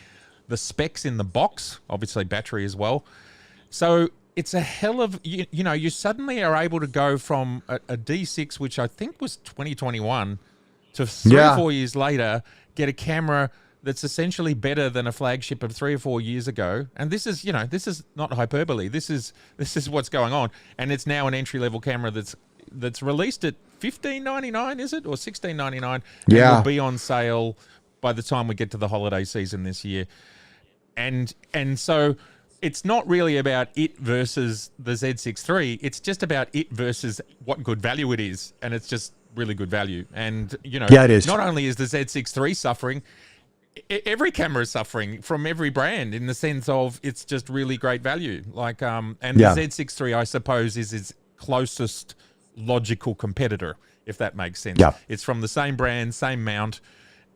the specs in the box, obviously battery as well. So it's a hell of, you suddenly are able to go from a D6, which I think was 2021, to 3 or 4 years later, get a camera that's essentially better than a flagship of 3 or 4 years ago. And this is not hyperbole. This is what's going on. And it's now an entry-level camera that's released at $15.99, is it? Or $16.99? Yeah. And will be on sale by the time we get to the holiday season this year. And so it's not really about it versus the Z6 III. It's just about it versus what good value it is. And it's just really good value. And, Yeah, it is. not only is the Z6 III suffering, every camera is suffering from every brand in the sense of it's just really great value. Like, and the Z6 III, I suppose, is its closest logical competitor, if that makes sense. Yeah. It's from the same brand, same mount,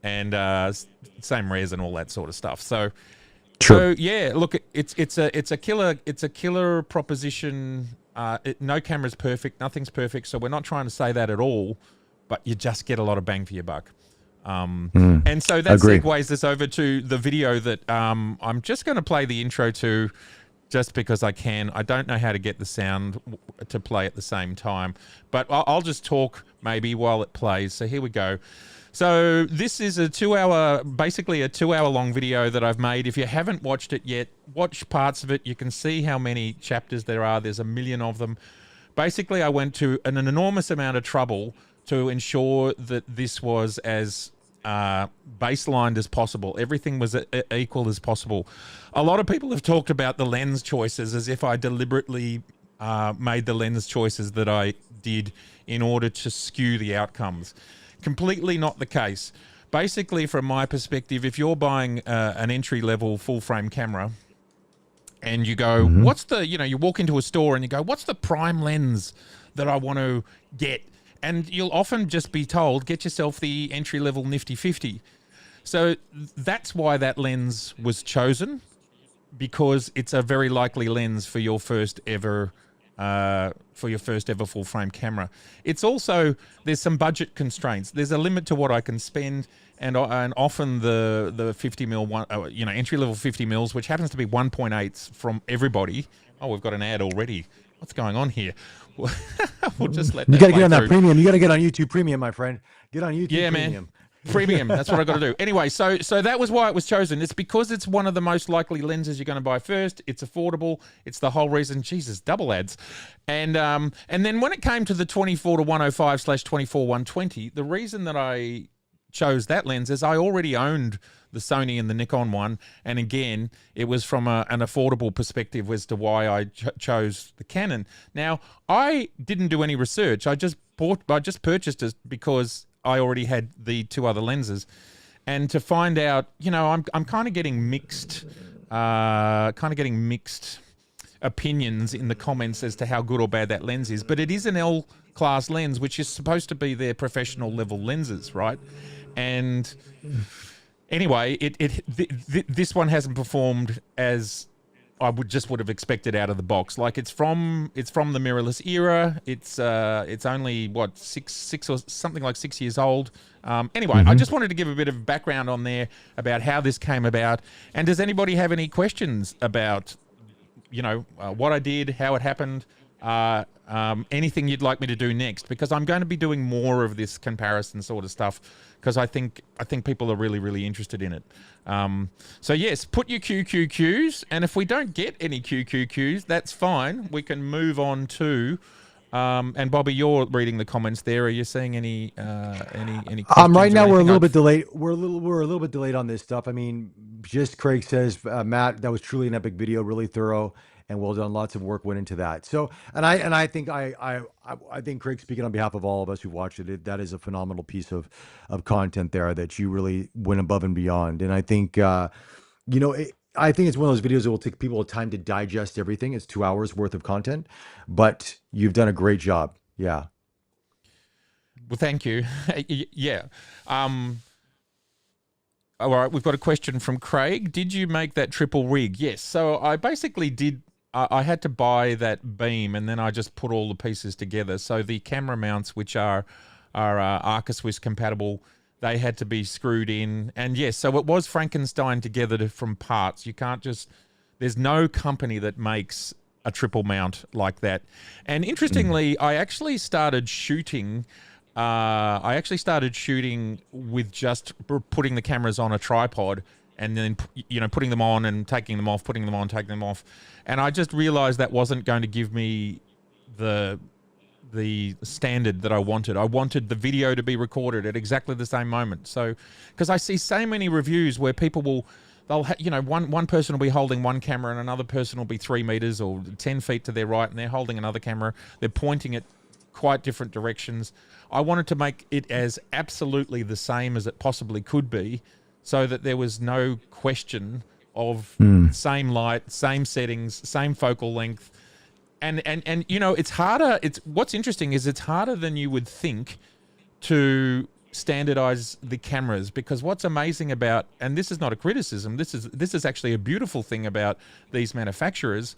and same res and all that sort of stuff. So, True. So yeah, look, it's a killer proposition. No camera's perfect, nothing's perfect. So we're not trying to say that at all, but you just get a lot of bang for your buck. And so that segues us over to the video that I'm just going to play the intro to, just because I can. I don't know how to get the sound to play at the same time, but I'll just talk maybe while it plays. So here we go. So this is basically a 2 hour long video that I've made. If you haven't watched it yet, watch parts of it. You can see how many chapters there are. There's a million of them. Basically, I went to an enormous amount of trouble to ensure that this was as baselined as possible. Everything was equal as possible. A lot of people have talked about the lens choices as if I deliberately made the lens choices that I did in order to skew the outcomes. Completely not the case. Basically, from my perspective, if you're buying an entry-level full-frame camera and you go, what's the, you walk into a store and you go, what's the prime lens that I want to get? And you'll often just be told, get yourself the entry-level Nifty 50. So that's why that lens was chosen, because it's a very likely lens for your first ever full frame camera. It's also, there's some budget constraints. There's a limit to what I can spend, and often the 50 mil one, entry level 50 mils, which happens to be 1.8s from everybody. Oh, we've got an ad already. What's going on here? We'll just let You that got to play get on that through. premium. You got to get on YouTube Premium, my friend. Get on YouTube Yeah, Premium. man. Premium. That's what I got to do. Anyway, so that was why it was chosen. It's because it's one of the most likely lenses you're going to buy first. It's affordable. It's the whole reason. Jesus, double ads. And then when it came to the 24-105/24-120, the reason that I chose that lens is I already owned the Sony and the Nikon one, and again, it was from an affordable perspective as to why I chose the Canon. Now, I didn't do any research. I just purchased it because I already had the two other lenses, and to find out, I'm kind of getting mixed opinions in the comments as to how good or bad that lens is. But it is an L class lens, which is supposed to be their professional level lenses, right? And anyway, this one hasn't performed as I would have expected out of the box. Like it's from the mirrorless era. It's only what six or something like 6 years old. Anyway, I just wanted to give a bit of background on there about how this came about. And does anybody have any questions about what I did, how it happened, anything you'd like me to do next? Because I'm going to be doing more of this comparison sort of stuff, because I think people are really, really interested in it. So yes, put your QQQs, and if we don't get any QQQs, that's fine. We can move on to. And Bobby, you're reading the comments there. Are you seeing any questions? Right now we're a little bit delayed. We're a little bit delayed on this stuff. I mean, just Craig says, Matt, that was truly an epic video, really thorough and well done. Lots of work went into that. So, and I think I think Craig, speaking on behalf of all of us who watched it, that is a phenomenal piece of content there that you really went above and beyond. And I think I think it's one of those videos that will take people time to digest everything. It's 2 hours worth of content, but you've done a great job. Yeah. Well, thank you. Yeah. All right, we've got a question from Craig. Did you make that triple rig? Yes. So I basically did. I had to buy that beam, and then I just put all the pieces together. So the camera mounts, which are Arca Swiss compatible, they had to be screwed in. And yes, so it was Frankenstein together from parts. You can't just. There's no company that makes a triple mount like that. And interestingly, I actually started shooting with just putting the cameras on a tripod and then, putting them on and taking them off, putting them on, taking them off. And I just realized that wasn't going to give me the standard that I wanted. I wanted the video to be recorded at exactly the same moment. So, because I see so many reviews where people one person will be holding one camera and another person will be 3 meters or 10 feet to their right, and they're holding another camera. They're pointing it quite different directions. I wanted to make it as absolutely the same as it possibly could be, so that there was no question of same light, same settings, same focal length. And it's harder. What's interesting is it's harder than you would think to standardize the cameras, because what's amazing about, and this is not a criticism, this is actually a beautiful thing about these manufacturers,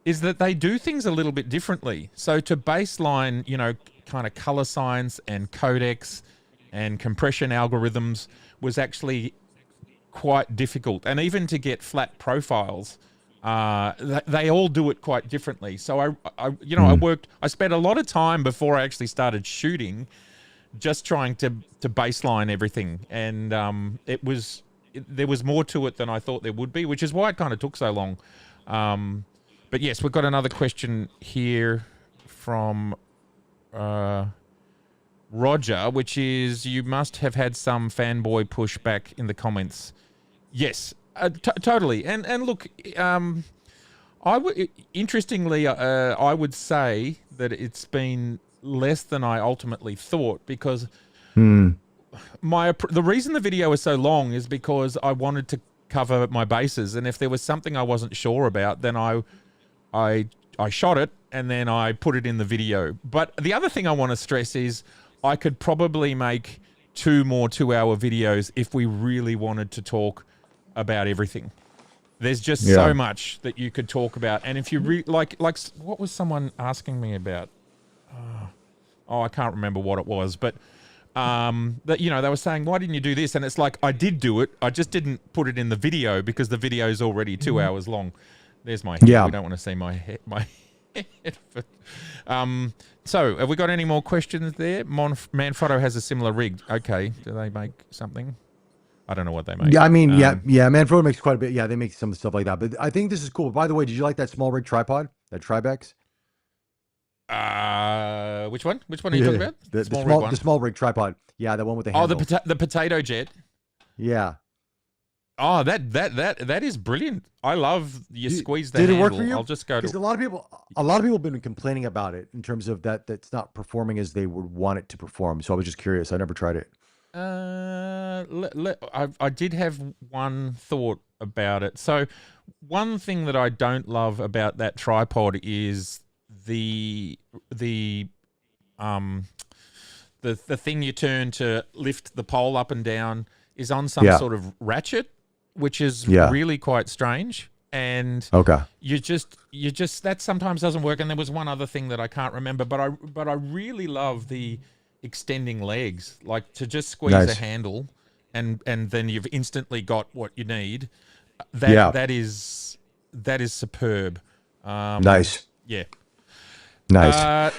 is that they do things a little bit differently. So to baseline, kind of color science and codecs and compression algorithms was actually quite difficult. And even to get flat profiles, they all do it quite differently. So I spent a lot of time before I actually started shooting just trying to baseline everything. And there was more to it than I thought there would be, which is why it kind of took so long. But yes, we've got another question here from Roger, which is, you must have had some fanboy pushback in the comments. Yes, totally. And look, interestingly, I would say that it's been less than I ultimately thought, because the reason the video is so long is because I wanted to cover my bases, and if there was something I wasn't sure about, then I shot it and then I put it in the video. But the other thing I want to stress is I could probably make 2 more 2-hour videos if we really wanted to talk about everything. There's just so much that you could talk about. And if you like what was someone asking me about? I can't remember what it was, but that they were saying, why didn't you do this? And it's like, I did do it, I just didn't put it in the video because the video is already 2 hours long. There's my head. Yeah. We don't want to see my head. My head. But, so, have we got any more questions there? Manfrotto has a similar rig. Okay. Do they make something? I don't know what they make. Yeah, I mean, yeah. Manfrotto makes quite a bit. Yeah, they make some stuff like that. But I think this is cool. By the way, did you like that small rig tripod? That Tribex? Which one? Which one are you talking about? The small rig tripod. Yeah, the one with the handle. Oh, the potato jet. Yeah. Oh, that is brilliant. I love you squeeze the handle. Did it work for you? I'll just go to a lot of people have been complaining about it in terms of that's not performing as they would want it to perform. So I was just curious. I never tried it. I did have one thought about it. So one thing that I don't love about that tripod is the thing you turn to lift the pole up and down is on some sort of ratchet, which is really quite strange. And you just that sometimes doesn't work. And there was one other thing that I can't remember, but I really love the extending legs, like to just squeeze a handle and then you've instantly got what you need. That is superb. Nice. Yeah. Nice.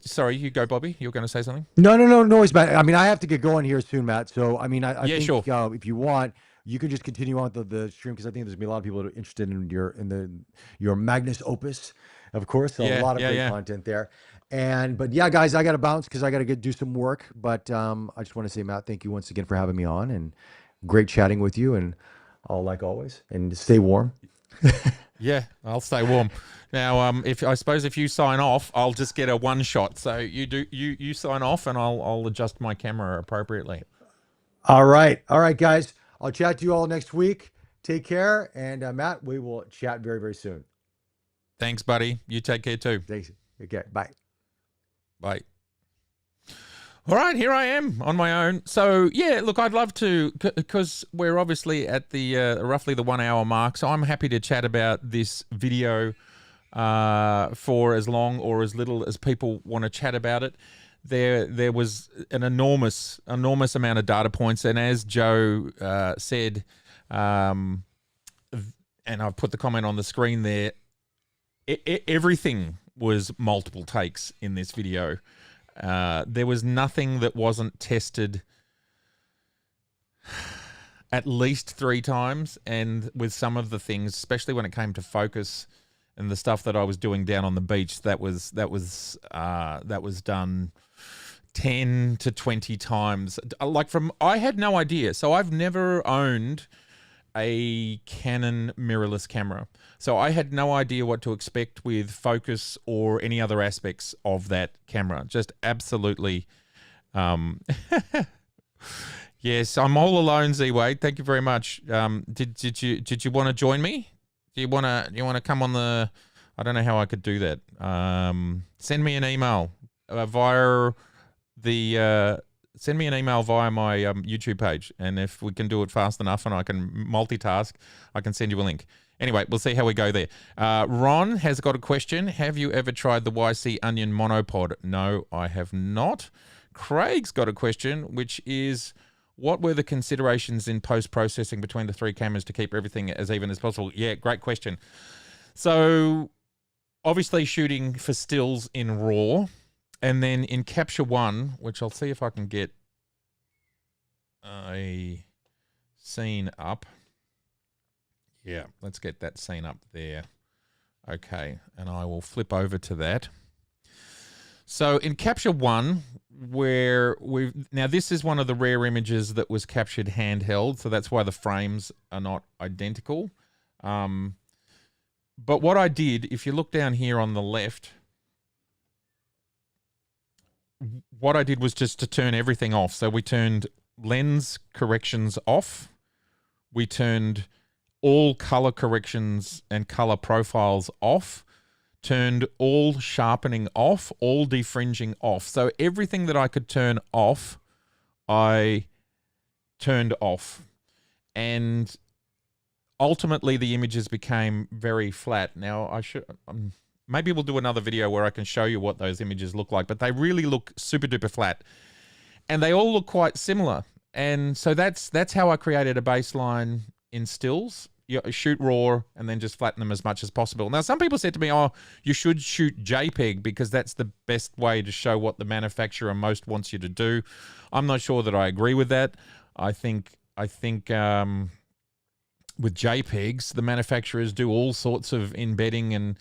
Sorry, you go, Bobby. You were going to say something? No, worries, Matt. I mean, I have to get going here soon, Matt. So, I mean, I think sure. If you want, you can just continue on with the stream because I think there's gonna be a lot of people that are interested in your Magnus Opus, of course. So a lot of great content there. But yeah, guys, I got to bounce because I got to do some work. But I just want to say, Matt, thank you once again for having me on, and great chatting with you. And I'll, like always, and stay warm. Yeah, I'll stay warm. Now, if you sign off, I'll just get a one shot. So you sign off, and I'll adjust my camera appropriately. All right, guys. I'll chat to you all next week. Take care, and Matt, we will chat very, very soon. Thanks, buddy. You take care too. Thanks. Okay. Bye. Bye. All right, here I am on my own. So, yeah, look, I'd love to, because we're obviously at the roughly the 1 hour mark, so I'm happy to chat about this video for as long or as little as people want to chat about it. There was an enormous amount of data points, and as Joe said, and I've put the comment on the screen there, everything was multiple takes in this video. There was nothing that wasn't tested at least 3 times, and with some of the things, especially when it came to focus and the stuff that I was doing down on the beach, that was done 10 to 20 times. I had no idea. So I've never owned a Canon mirrorless camera. So I had no idea what to expect with focus or any other aspects of that camera. Just absolutely. Yes, I'm all alone, Z-Wade. Thank you very much. Did you want to join me? Do you want to come on the? I don't know how I could do that. Send me an email via the. Send me an email via my YouTube page, and if we can do it fast enough and I can multitask, I can send you a link. Anyway, we'll see how we go there. Ron has got a question. Have you ever tried the YC Onion monopod? No, I have not. Craig's got a question, which is, what were the considerations in post-processing between the 3 cameras to keep everything as even as possible? Yeah, great question. So obviously shooting for stills in RAW, and then in Capture One, which I'll see if I can get a scene up. Yeah, let's get that scene up there. Okay, and I will flip over to that. So in Capture One, now this is one of the rare images that was captured handheld, so that's why the frames are not identical. But what I did, if you look down here on the left, what I did was just to turn everything off. So we turned lens corrections off. We turned all color corrections and color profiles off. Turned all sharpening off, all defringing off. So everything that I could turn off, I turned off. And ultimately the images became very flat. Now I should... maybe we'll do another video where I can show you what those images look like, but they really look super duper flat. And they all look quite similar. And so that's how I created a baseline in stills. you shoot RAW and then just flatten them as much as possible. Now, some people said to me, "Oh, you should shoot JPEG because that's the best way to show what the manufacturer most wants you to do." I'm not sure that I agree with that. I think with JPEGs, the manufacturers do all sorts of embedding and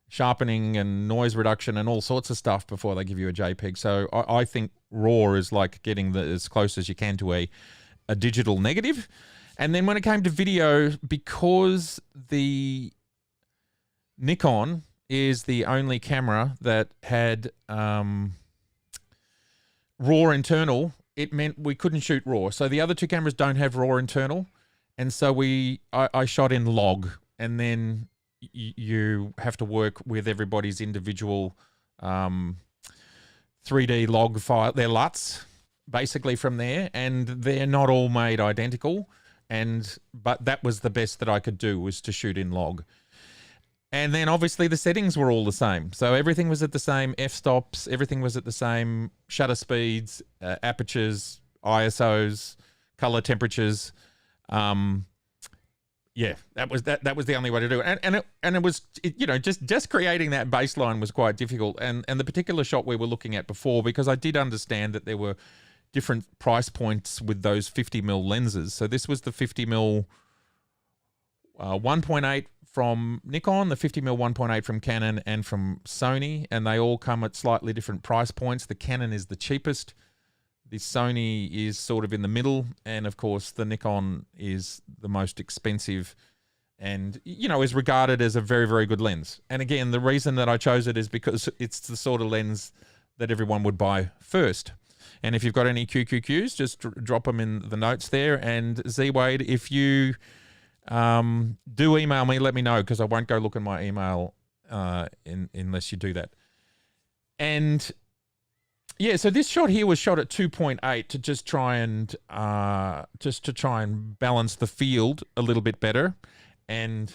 sharpening and noise reduction and all sorts of stuff before they give you a JPEG. So I think RAW is like getting as close as you can to a digital negative. And then when it came to video, because the Nikon is the only camera that had RAW internal, it meant we couldn't shoot RAW. So the other two cameras don't have RAW internal. And so I shot in log, and then you have to work with everybody's individual 3D log file, their LUTs, basically from there, and they're not all made identical. But that was the best that I could do, was to shoot in log. And then obviously the settings were all the same. So everything was at the same f-stops, everything was at the same shutter speeds, apertures, ISOs, color temperatures. Yeah, that was the only way to do it. And it was, you know, just creating that baseline was quite difficult. And the particular shot we were looking at before, because I did understand that there were different price points with those 50mm lenses. So this was the 50mm 1.8 from Nikon, the 50mm 1.8 from Canon and from Sony, and they all come at slightly different price points. The Canon is the cheapest, the Sony is sort of in the middle, and of course the Nikon is the most expensive and, you know, is regarded as a very, very good lens. And again, the reason that I chose it is because it's the sort of lens that everyone would buy first. And if you've got any QQQs, just drop them in the notes there. And Z-Wade, if you do email me, let me know, because I won't go look in my email unless you do that. And yeah, so this shot here was shot at 2.8 to just try and balance the field a little bit better. And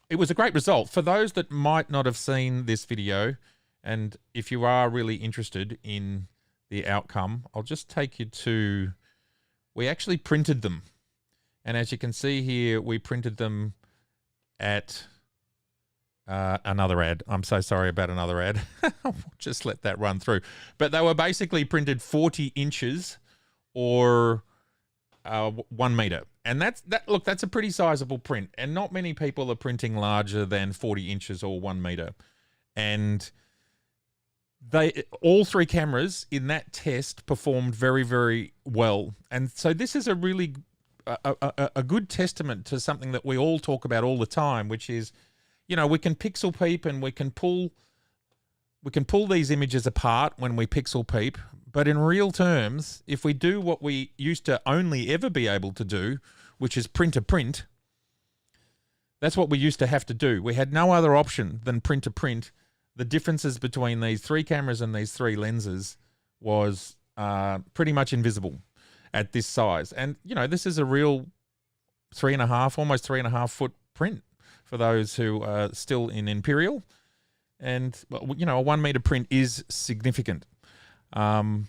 it was a great result. For those that might not have seen this video, and if you are really interested in the outcome, I'll just take you to, we actually printed them. And as you can see here, we printed them at another ad. I'm so sorry about another ad. Just let that run through. But they were basically printed 40 inches or 1 meter. And look, that's a pretty sizable print. And not many people are printing larger than 40 inches or 1 meter. And all three cameras in that test performed very, very well. And so this is a really a good testament to something that we all talk about all the time, which is, you know, we can pixel peep and we can pull these images apart when we pixel peep. But in real terms, if we do what we used to only ever be able to do, which is print to print, that's what we used to have to do. We had no other option than print to print. The differences between these three cameras and these three lenses was pretty much invisible at this size. And, you know, this is a real 3.5, almost 3.5 foot print for those who are still in Imperial. And, well, you know, a 1 meter print is significant. You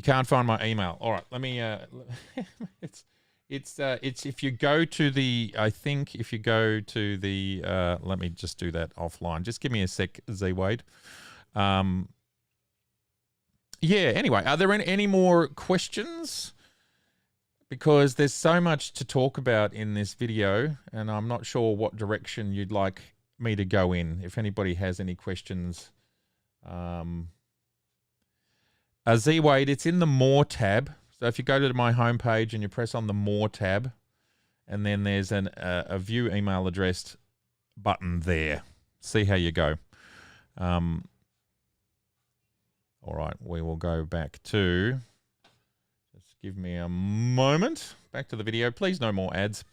can't find my email. All right, let me, it's if you go to the, I think if you go to the, let me just do that offline. Just give me a sec, Z-Wade. Yeah, anyway, are there any more questions? Because there's so much to talk about in this video, and I'm not sure what direction you'd like me to go in. If anybody has any questions. Z-Wade, it's in the More tab. So if you go to my homepage and you press on the More tab, and then there's a View Email Address button there. See how you go. All right, we will go back to, just give me a moment. Back to the video. Please, no more ads.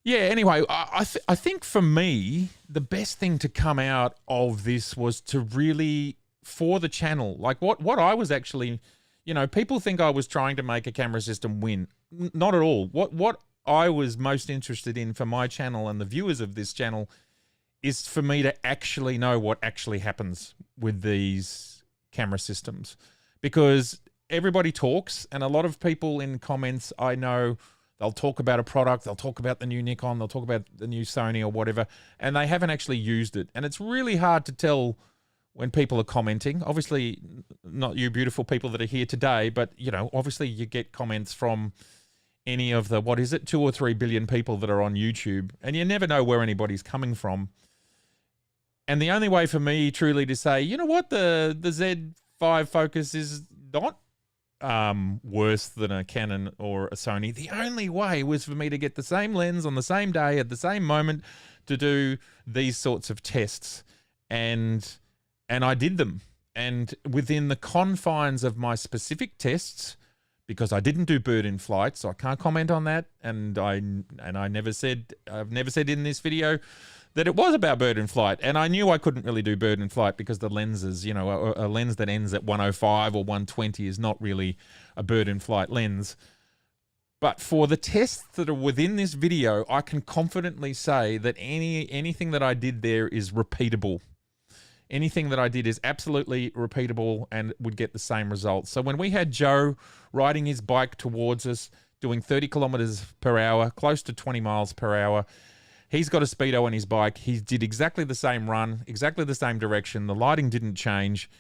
Yeah, anyway, I think for me, the best thing to come out of this was to really, for the channel, like what I was actually, you know, people think I was trying to make a camera system win. Not at all. What I was most interested in for my channel and the viewers of this channel is for me to actually know what actually happens with these camera systems. Because everybody talks, and a lot of people in comments I know They'll talk about a product, they'll talk about the new Nikon, they'll talk about the new Sony or whatever, and they haven't actually used it. And it's really hard to tell when people are commenting. Obviously, not you beautiful people that are here today, but, you know, obviously you get comments from any of the, 2 or 3 billion people that are on YouTube, and you never know where anybody's coming from. And the only way for me truly to say, you know what, the Z5 focus is not worse than a Canon or a Sony. The only way was for me to get the same lens on the same day at the same moment to do these sorts of tests. And I did them. And within the confines of my specific tests, because I didn't do bird in flight, so I can't comment on that. And I've never said in this video that it was about bird in flight. And I knew I couldn't really do bird in flight because the lenses, you know, a lens that ends at 105 or 120 is not really a bird in flight lens. But for the tests that are within this video, I can confidently say that anything that I did there is repeatable. Anything that I did is absolutely repeatable and would get the same results. So when we had Joe riding his bike towards us, doing 30 kilometers per hour, close to 20 miles per hour, he's got a Speedo on his bike. He did exactly the same run, exactly the same direction. The lighting didn't change.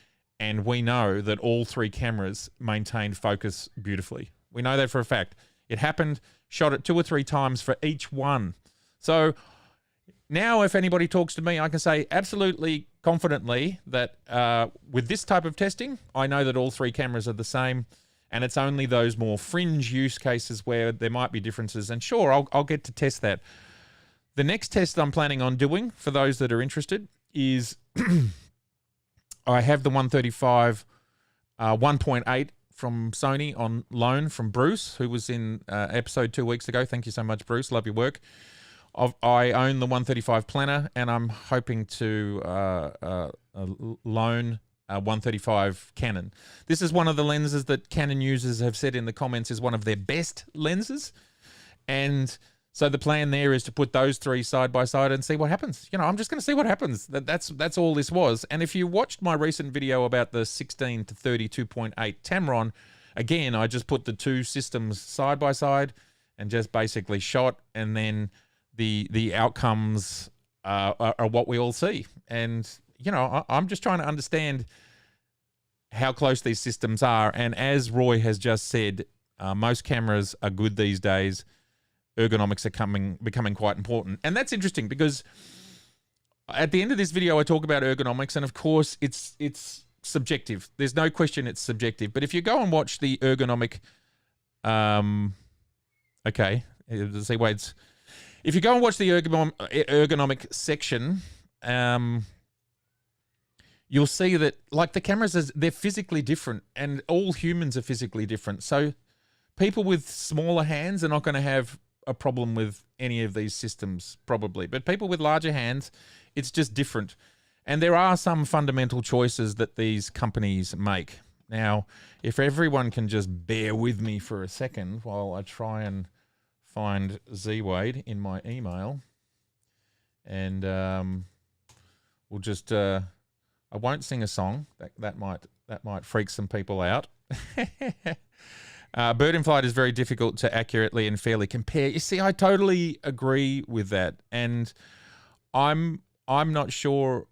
And we know that all 3 cameras maintained focus beautifully. We know that for a fact. It happened, shot it 2 or 3 times for each one. So now if anybody talks to me, I can say absolutely confidently that with this type of testing, I know that all 3 cameras are the same, and it's only those more fringe use cases where there might be differences. And sure, I'll get to test that. The next test I'm planning on doing, for those that are interested, is I have the 135 1.8 from Sony on loan from Bruce, who was in episode 2 weeks ago. Thank you so much, Bruce. Love your work. I own the 135 Planner, and I'm hoping to loan a 135 Canon. This is one of the lenses that Canon users have said in the comments is one of their best lenses. And so the plan there is to put those 3 side by side and see what happens. You know, I'm just going to see what happens. That's all this was. And if you watched my recent video about the 16 to 32.8 Tamron, again, I just put the 2 systems side by side and just basically shot, and then the outcomes are what we all see. And, you know, I'm just trying to understand how close these systems are. And as Roy has just said, most cameras are good these days. Ergonomics are becoming quite important. And that's interesting because at the end of this video, I talk about ergonomics, and of course it's subjective. There's no question it's subjective. But if you go and watch the ergonomic, if you go and watch the ergonomic section, you'll see that, like, the cameras, they're physically different, and all humans are physically different. So people with smaller hands are not going to have a problem with any of these systems, probably. But people with larger hands, it's just different. And there are some fundamental choices that these companies make. Now, if everyone can just bear with me for a second while I try and find Z-Wade in my email, and we'll just I won't sing a song that might freak some people out. Bird in flight is very difficult to accurately and fairly compare. You see, I totally agree with that, and I'm not sure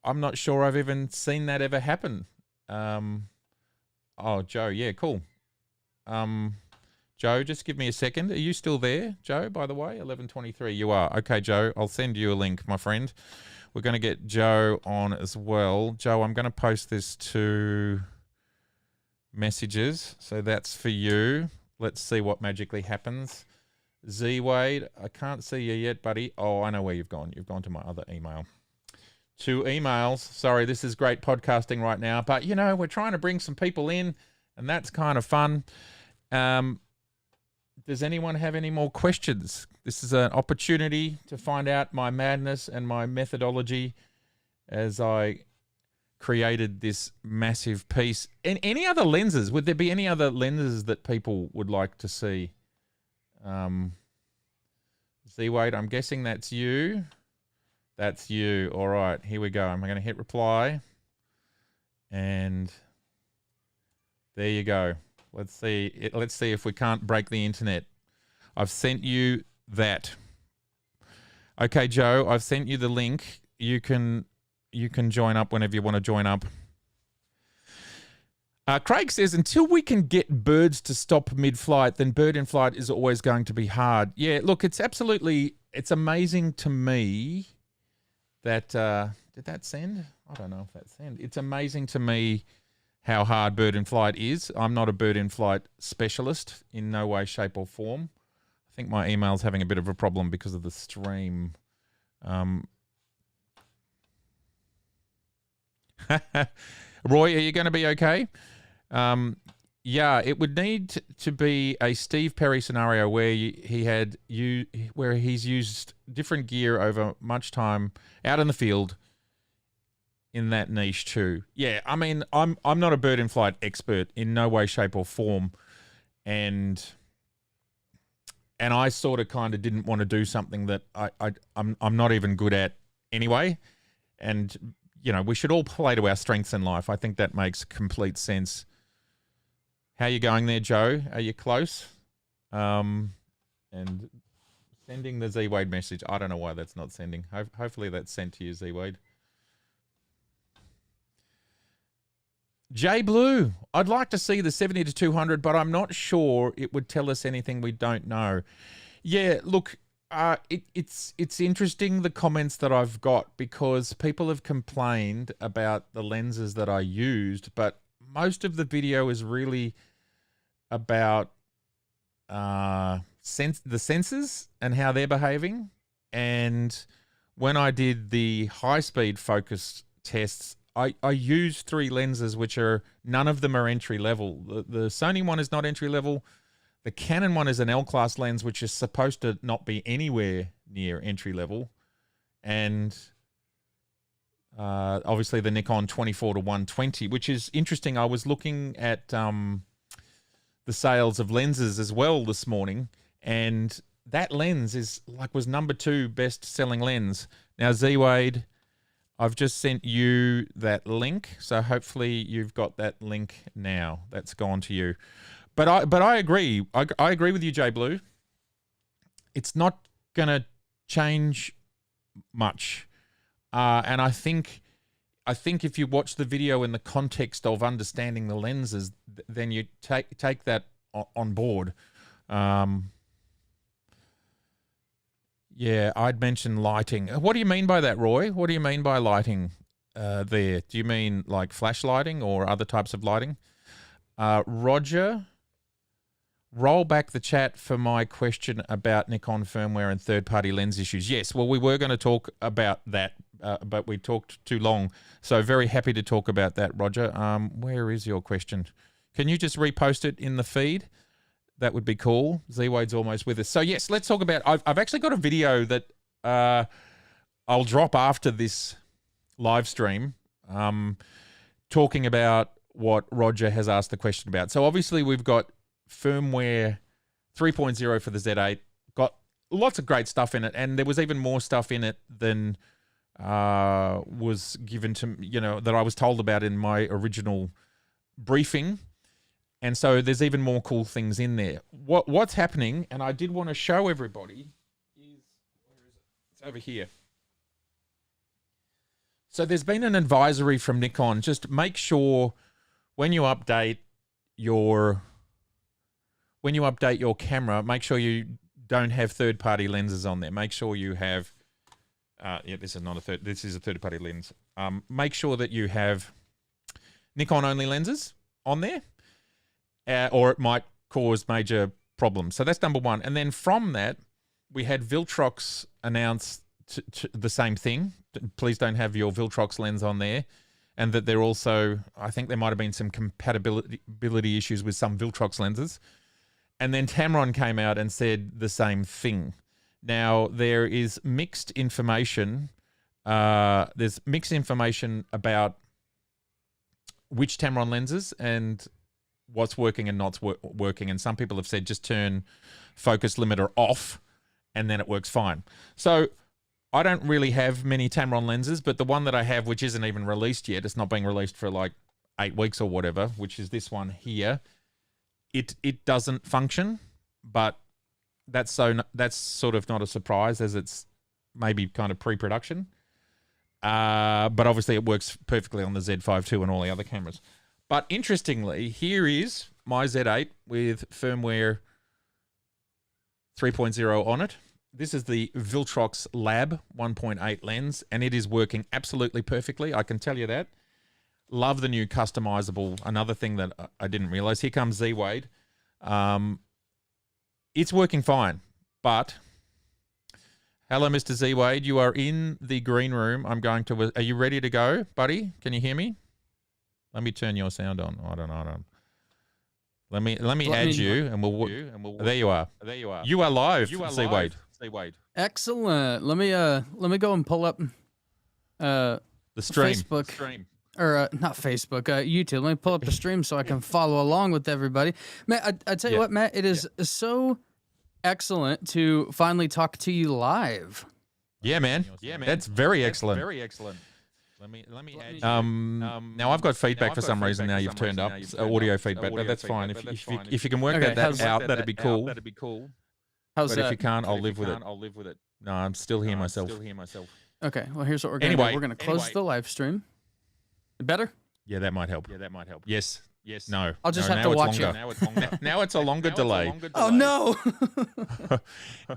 I've even seen that ever happen. Oh, Joe, yeah, cool. Joe, just give me a second. Are you still there, Joe, by the way? 11:23. You are. Okay, Joe, I'll send you a link, my friend. We're going to get Joe on as well. Joe, I'm going to post this to messages. So that's for you. Let's see what magically happens. Z-Wade, I can't see you yet, buddy. Oh, I know where you've gone. You've gone to my other email. 2 emails. Sorry, this is great podcasting right now. But, you know, we're trying to bring some people in, and that's kind of fun. Does anyone have any more questions? This is an opportunity to find out my madness and my methodology as I created this massive piece. And any other lenses? Would there be any other lenses that people would like to see? Z-Wade, I'm guessing that's you. That's you. All right, here we go. I'm going to hit reply. And there you go. Let's see if we can't break the internet. I've sent you that. Okay, Joe, I've sent you the link. You can join up whenever you want to join up. Craig says, until we can get birds to stop mid-flight, then bird in flight is always going to be hard. Yeah, look, it's amazing to me that, did that send? I don't know if that sent. It's amazing to me how hard bird in flight is. I'm not a bird in flight specialist in no way, shape or form. I think my email's having a bit of a problem because of the stream. Roy, are you going to be okay? Yeah, it would need to be a Steve Perry scenario where where he's used different gear over much time out in the field in that niche too. Yeah, I mean, I'm not a bird in flight expert in no way, shape or form, and I sort of kind of didn't want to do something that I'm not even good at anyway, and you know, we should all play to our strengths in life. I think that makes complete sense. How are you going there, Joe? Are you close? And sending the Z-Wade message. I don't know why that's not sending. Hopefully that's sent to you, Z-Wade. J Blue, I'd like to see the 70 to 200, but I'm not sure it would tell us anything we don't know. Yeah, look, it's interesting the comments that I've got because people have complained about the lenses that I used, but most of the video is really about the sensors and how they're behaving. And when I did the high-speed focus tests, I used 3 lenses, which are none of them are entry level. The Sony one is not entry level. The Canon one is an L-class lens, which is supposed to not be anywhere near entry level. And obviously the Nikon 24 to 120, which is interesting. I was looking at the sales of lenses as well this morning, and that lens was number 2 best selling lens. Now, Z-Wade, I've just sent you that link, so hopefully you've got that link now. That's gone to you. But I agree. I agree with you, Jay Blue. It's not going to change much. And I think if you watch the video in the context of understanding the lenses, then you take that on board. Yeah, I'd mentioned lighting. What do you mean by that, Roy? What do you mean by lighting there? Do you mean like flash lighting or other types of lighting? Roger, roll back the chat for my question about Nikon firmware and third-party lens issues. Yes, well, we were going to talk about that, but we talked too long. So very happy to talk about that, Roger. Where is your question? Can you just repost it in the feed? That would be cool. Z-Wade's almost with us. So yes, let's talk about, I've actually got a video that I'll drop after this live stream talking about what Roger has asked the question about. So obviously we've got firmware 3.0 for the Z8, got lots of great stuff in it, and there was even more stuff in it than was given to, that I was told about in my original briefing. And so there's even more cool things in there. What's happening, and I did want to show everybody, is, where is it? It's over here. So there's been an advisory from Nikon. Just make sure when you update your camera, make sure you don't have third-party lenses on there. Make sure you have, this is a third-party lens. Make sure that you have Nikon-only lenses on there. Or it might cause major problems. So that's number one. And then from that, we had Viltrox announce the same thing. Please don't have your Viltrox lens on there. And that they're also, I think there might have been some compatibility issues with some Viltrox lenses. And then Tamron came out and said the same thing. Now, there is mixed information. There's mixed information about which Tamron lenses and what's working and not working. And some people have said just turn focus limiter off and then it works fine. So I don't really have many Tamron lenses, but the one that I have, which isn't even released yet, it's not being released for like 8 weeks or whatever, which is this one here, it doesn't function, but that's sort of not a surprise, as it's maybe kind of pre-production. But obviously it works perfectly on the Z5 II and all the other cameras. But interestingly, here is my Z8 with firmware 3.0 on it. This is the Viltrox Lab 1.8 lens, and it is working absolutely perfectly. I can tell you that. Love the new customizable. Another thing that I didn't realize. Here comes Z-Wade. It's working fine, but hello, Mr. Z-Wade. You are in the green room. I'm going to. Are you ready to go, buddy? Can you hear me? Let me turn your sound on. I don't know. Let me add you, and we'll. There you are. You are live. Z-Wade. Excellent. Let me go and pull up The stream. Facebook. Or not Facebook, YouTube. Let me pull up the stream so I can follow along with everybody. Matt, I tell you what, Matt, it is so excellent to finally talk to you live. Yeah, man. That's very excellent. Let me add now I've got feedback for some reason. Now you've turned up audio feedback, but that's fine. If you can work that out, that'd be cool. How's but that? if you can't, I'll live with it. No, I'm still here myself. Okay, well, here's what we're going to do. We're going to close the live stream. Better? Yeah, that might help. Yes. No. I'll just no, have to watch it. Now it's a longer delay. Oh, no.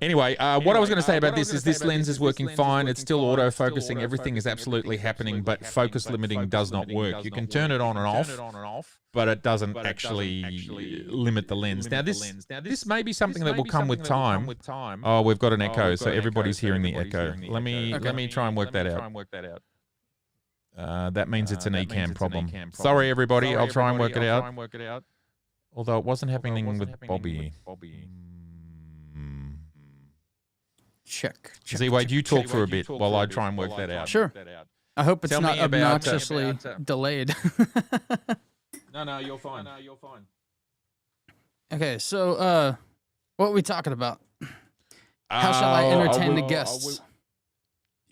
Anyway, what I was going to say about this is this lens is working fine. It's still auto-focusing. Everything is absolutely happening, but focus limiting does not work. You can turn it on and off, but it doesn't actually limit the lens. Now, this may be something that will come with time. Oh, we've got an echo, so everybody's hearing the echo. Let me try and work that out. That means it's an Ecamm problem. Sorry, everybody. I'll try and work it out. Although it wasn't happening with Bobby. Check. Z-Wade, you talk for a bit while I try and work that out. Sure. I hope it's Tell not me about, obnoxiously delayed. No, you're fine. Okay, so what are we talking about? How shall I entertain the guests?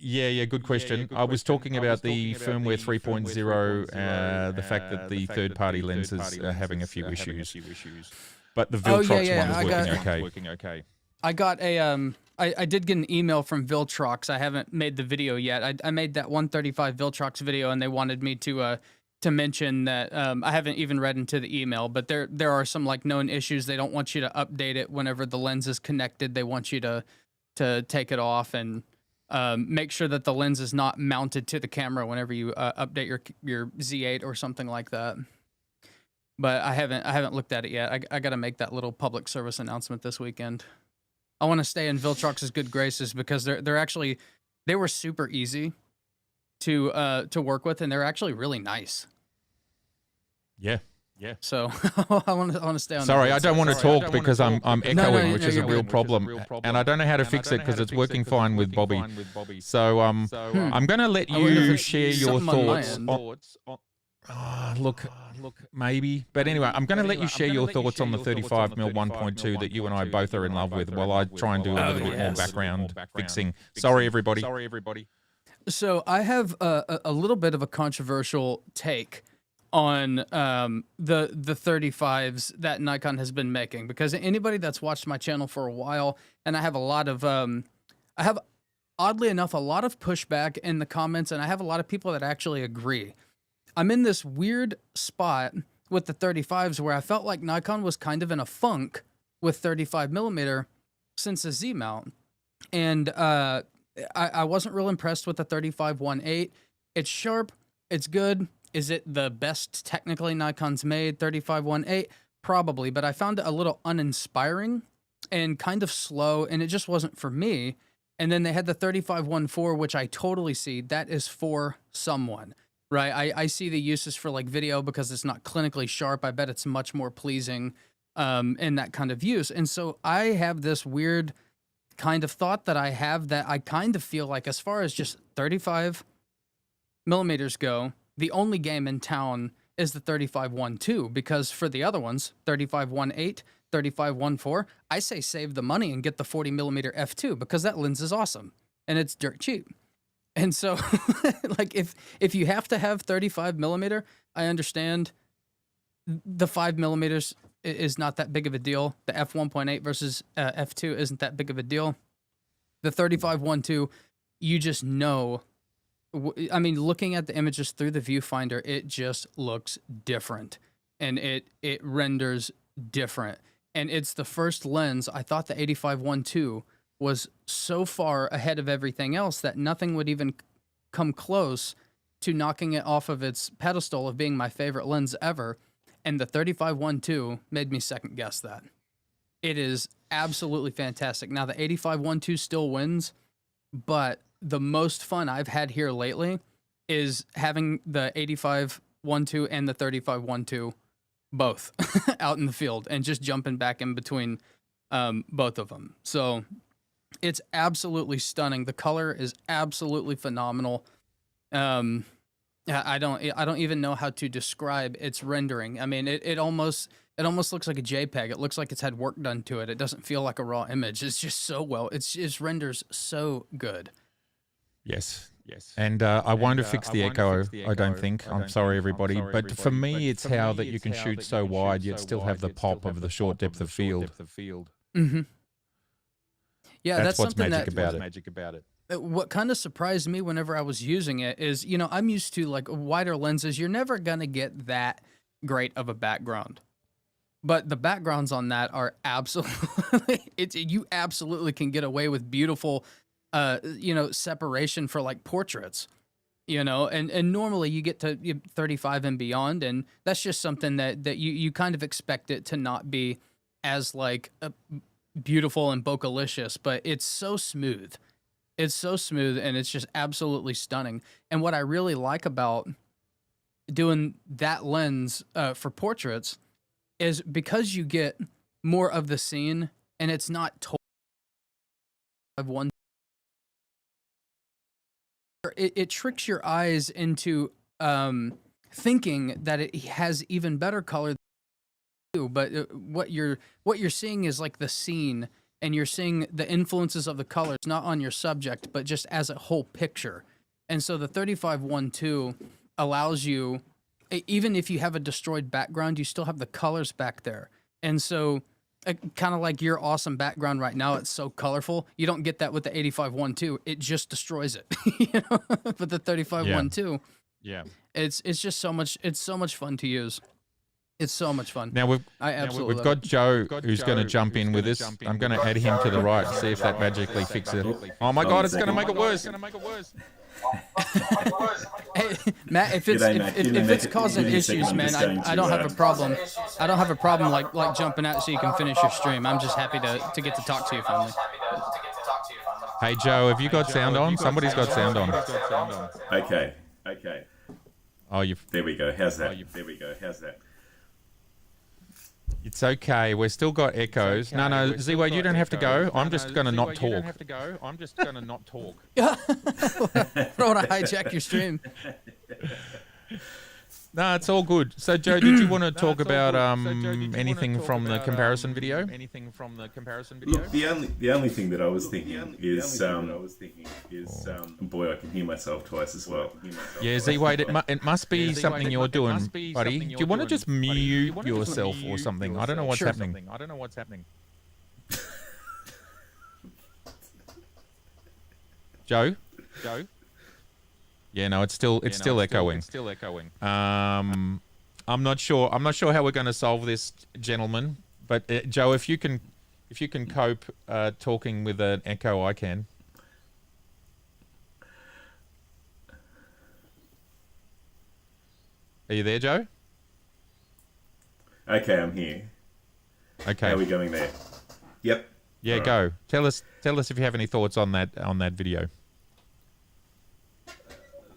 Yeah, good question. I was talking about the firmware 3.0, the fact that the third-party lenses are having a few issues. But the Viltrox one is working okay. I got a I did get an email from Viltrox. I haven't made the video yet. I made that 135 Viltrox video, and they wanted me to mention that I haven't even read into the email, but there are some like known issues. They don't want you to update it whenever the lens is connected. They want you to take it off and make sure that the lens is not mounted to the camera whenever you update your Z8 or something like that. But I haven't looked at it yet. I got to make that little public service announcement this weekend. I want to stay in Viltrox's good graces because they were super easy to work with, and they're actually really nice. Yeah. So I want to stay on. Sorry, I don't want to talk because I'm echoing, which is a real problem, and I don't know how to fix it because it's working fine with Bobby. So I'm going to let you share your thoughts. Look, maybe, but anyway, I'm going to let you share your thoughts on the 35mm 1.2 that you and I both are in love with, while I try and do a little bit more background fixing. Sorry, everybody. So I have a little bit of a controversial take on the 35s that Nikon has been making, because anybody that's watched my channel for a while, and I have a lot of oddly enough a lot of pushback in the comments, and I have a lot of people that actually agree. I'm in this weird spot with the 35s where I felt like Nikon was kind of in a funk with 35mm since the Z mount, and I wasn't real impressed with the 35-1.8. It's sharp, it's good. Is it the best technically Nikon's made, 35-1.8? Probably, but I found it a little uninspiring and kind of slow, and it just wasn't for me. And then they had the 35-1.4, which I totally see. That is for someone, right? I see the uses for like video because it's not clinically sharp. I bet it's much more pleasing in that kind of use. And so I have this weird kind of thought that I have that I kind of feel like, as far as just 35mm go, the only game in town is the 35-1.2, because for the other ones, 35-1.8, 35-1.4, I say save the money and get the 40mm f2, because that lens is awesome and it's dirt cheap. And so like if you have to have 35mm, I understand the 5mm is not that big of a deal. The f1.8 versus f2 isn't that big of a deal. The 35-1.2, you just know. I mean, looking at the images through the viewfinder, it just looks different, and it renders different. And it's the first lens. I thought the 85-1.2 was so far ahead of everything else that nothing would even come close to knocking it off of its pedestal of being my favorite lens ever. And the 35-1.2 made me second guess that. It is absolutely fantastic. Now, the 85-1.2 still wins, but the most fun I've had here lately is having the 85-1.2 and the 35-1.2 both out in the field and just jumping back in between both of them. So it's absolutely stunning. The color is absolutely phenomenal. I don't even know how to describe its rendering. I mean, it almost looks like a JPEG. It looks like it's had work done to it. It doesn't feel like a raw image. It's just so well. It renders so good. Yes. And I won't fix the echo, I don't think. I'm sorry, everybody. But for me, it's how that you can shoot so wide, yet still have the pop of the short depth of field. Mm-hmm. Yeah, that's what's something magic about it. What kind of surprised me whenever I was using it is, I'm used to like wider lenses. You're never going to get that great of a background. But the backgrounds on that are absolutely, you absolutely can get away with beautiful, separation for like portraits, and normally you get to 35 and beyond. And that's just something that you kind of expect it to not be as like beautiful and bocalicious, but it's so smooth. It's so smooth, and it's just absolutely stunning. And what I really like about doing that lens for portraits is because you get more of the scene, and it's not it tricks your eyes into thinking that it has even better color than you, but what you're seeing is like the scene, and you're seeing the influences of the colors, not on your subject, but just as a whole picture. And so the 35-1.2 allows you, even if you have a destroyed background, you still have the colors back there. And so kind of like your awesome background right now, it's so colorful. You don't get that with the 85-1.2. It just destroys it. But the 35-1.2, it's just so much fun to use. It's so much fun. Now we've got Joe who's going to jump in with us. I'm going to add him to the right, see if that magically fixes it. Oh my God, it's going to make it worse. Hey, Matt, if it's causing issues, man, I don't have a problem. I don't have a problem like jumping out so you can finish your stream. I'm just happy to get to talk to you finally. Hey Joe, have you got sound on? Somebody's got sound on. Okay. Oh, there we go. How's that? It's okay. We've still got echoes. No, Z-Wade, you don't have to go. I'm just going to not talk. Don't want to hijack your stream. No, it's all good. So, Joe, did you want to talk about anything from the comparison video? Look, the only thing that I was thinking is, boy, I can hear myself twice as well. Yeah, Z-Wade, it must be something you're doing, buddy. Do you want to just mute yourself or something? I don't know what's happening. Joe? Yeah, no, it's still echoing. I'm not sure how we're going to solve this, gentlemen. But Joe, if you can cope talking with an echo, I can. Are you there, Joe? Okay, I'm here. Okay. How are we going there? Yep. Yeah, all go. Right. Tell us if you have any thoughts on that video.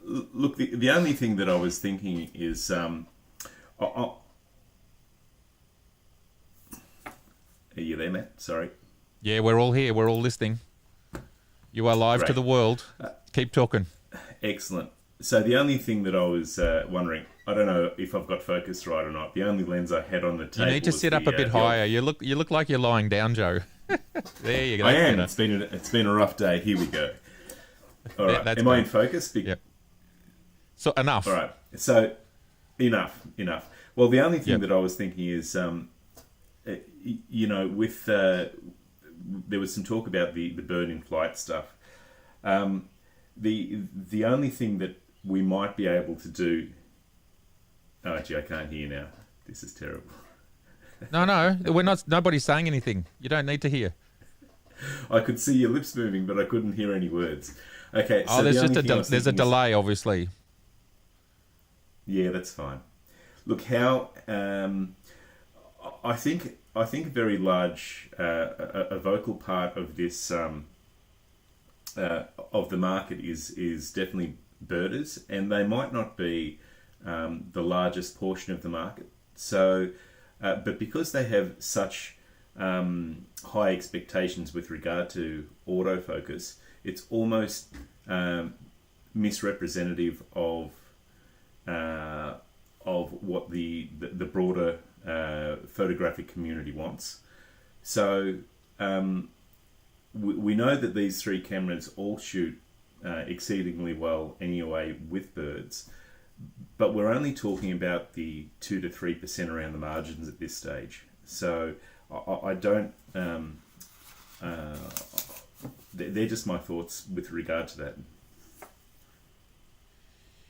Look, the only thing that I was thinking is, are you there, Matt? Sorry. Yeah, we're all here. We're all listening. You are live to the world. Keep talking. Excellent. So the only thing that I was wondering, I don't know if I've got focus right or not. The only lens I had on the table. You need to sit up a bit higher. You look like you're lying down, Joe. There you go. I am. It's been a rough day. Here we go. All right. Am I in focus? Yep. So enough. All right. So enough. Well, the only thing that I was thinking is, you know, with there was some talk about the bird in flight stuff. The only thing that we might be able to do. Oh, gee, I can't hear now. This is terrible. No, we're not. Nobody's saying anything. You don't need to hear. I could see your lips moving, but I couldn't hear any words. Okay. Oh, So there's the just only thing I was there's a thinking is- delay, obviously. Yeah, that's fine. Look, how I think a very large a vocal part of this of the market is definitely birders, and they might not be the largest portion of the market. So, but because they have such high expectations with regard to autofocus, it's almost misrepresentative of what the broader photographic community wants. So we know that these three cameras all shoot exceedingly well anyway with birds, but we're only talking about the 2 to 3% around the margins at this stage. So I don't. They're just my thoughts with regard to that.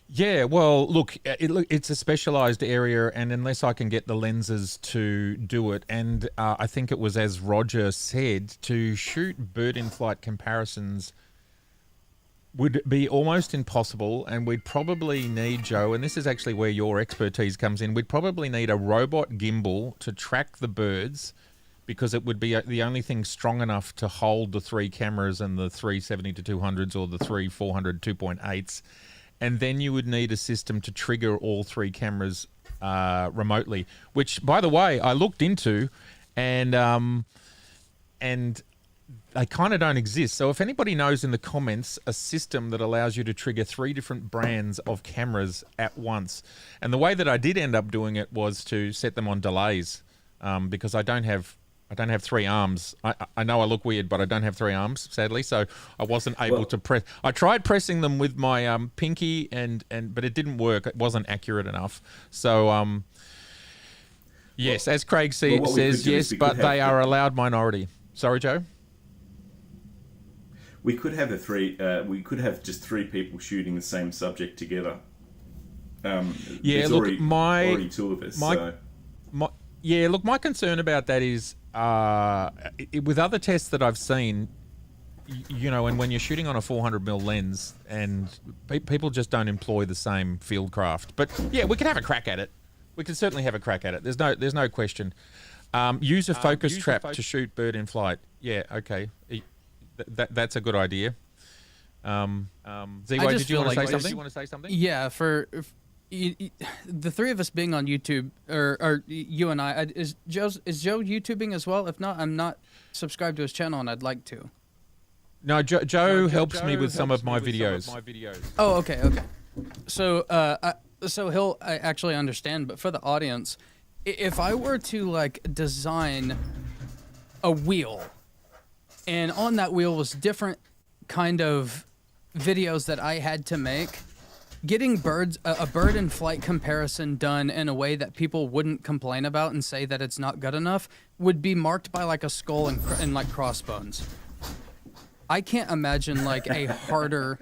Yeah, well, look, it's a specialised area, and unless I can get the lenses to do it, and I think it was as Roger said, to shoot bird in flight comparisons would be almost impossible, and we'd probably need, Joe, and this is actually where your expertise comes in, we'd probably need a robot gimbal to track the birds, because it would be the only thing strong enough to hold the three cameras and the 370 to 200s or the 400 2.8s. And then you would need a system to trigger all three cameras remotely, which, by the way, I looked into, and they kind of don't exist. So if anybody knows in the comments a system that allows you to trigger 3 different brands of cameras at once, and the way that I did end up doing it was to set them on delays, because I don't have 3 arms. I know I look weird, but I don't have 3 arms, sadly. So I wasn't able to press. I tried pressing them with my pinky, but it didn't work. It wasn't accurate enough. So yes, as Craig says, yes, but they are a loud minority. Sorry, Joe. We could have we could have just 3 people shooting the same subject together. Yeah, there's look, already 2 of us. My concern about that is with other tests that I've seen, you know, and when you're shooting on a 400mm lens, and people just don't employ the same field craft. But yeah, we can have a crack at it. We can certainly have a crack at it. There's no question. Use a focus trap to shoot bird in flight. Yeah, okay, that's a good idea. Z-Way, did you want to say something? Yeah, the 3 of us being on YouTube, or you and I, is Joe YouTubing as well? If not, I'm not subscribed to his channel, and I'd like to. No, Joe helps me with some of my videos. Oh, okay. So, so he'll actually understand, but for the audience, if I were to like design a wheel, and on that wheel was different kind of videos that I had to make, getting a bird in flight comparison done in a way that people wouldn't complain about and say that it's not good enough would be marked by like a skull and like crossbones. I can't imagine like a harder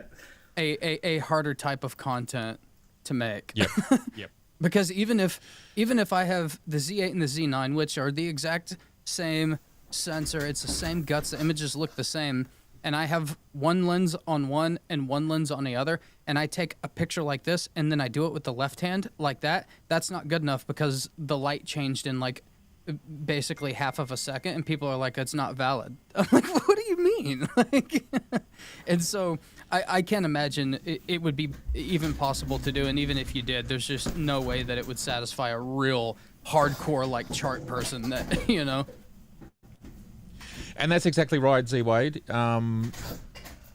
type of content to make. Yep. Because even if I have the Z8 and the Z9, which are the exact same sensor, it's the same guts, the images look the same, and I have one lens on one and one lens on the other, and I take a picture like this, and then I do it with the left hand like that, that's not good enough because the light changed in like basically half of a second, and people are like, it's not valid. I'm like, what do you mean? And so I can't imagine it would be even possible to do, and even if you did, there's just no way that it would satisfy a real hardcore like chart person that, you know. And that's exactly right, Z-Wade.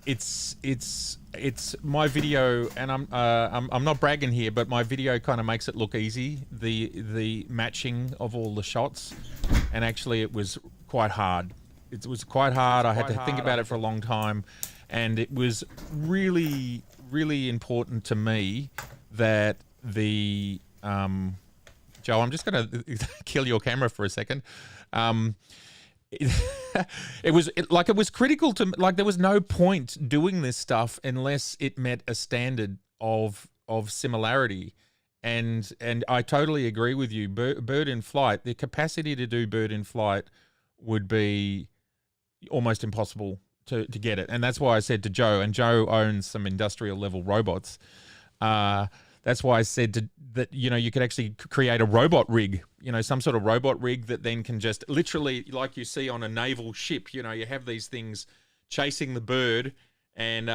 It's my video, and I'm not bragging here, but my video kind of makes it look easy, the matching of all the shots, and actually it was quite hard. It was quite hard. I had to think about it for a long time, and it was really, really important to me that the Joe, I'm just going to kill your camera for a second. It was critical to, like, there was no point doing this stuff unless it met a standard of similarity. And I totally agree with you. Bird in flight, the capacity to do bird in flight would be almost impossible to get it. And that's why I said to Joe, and Joe owns some industrial level robots. That's why I said that, you know, you could actually create a robot rig, you know, some sort of robot rig that then can just literally, like you see on a naval ship, you know, you have these things chasing the bird and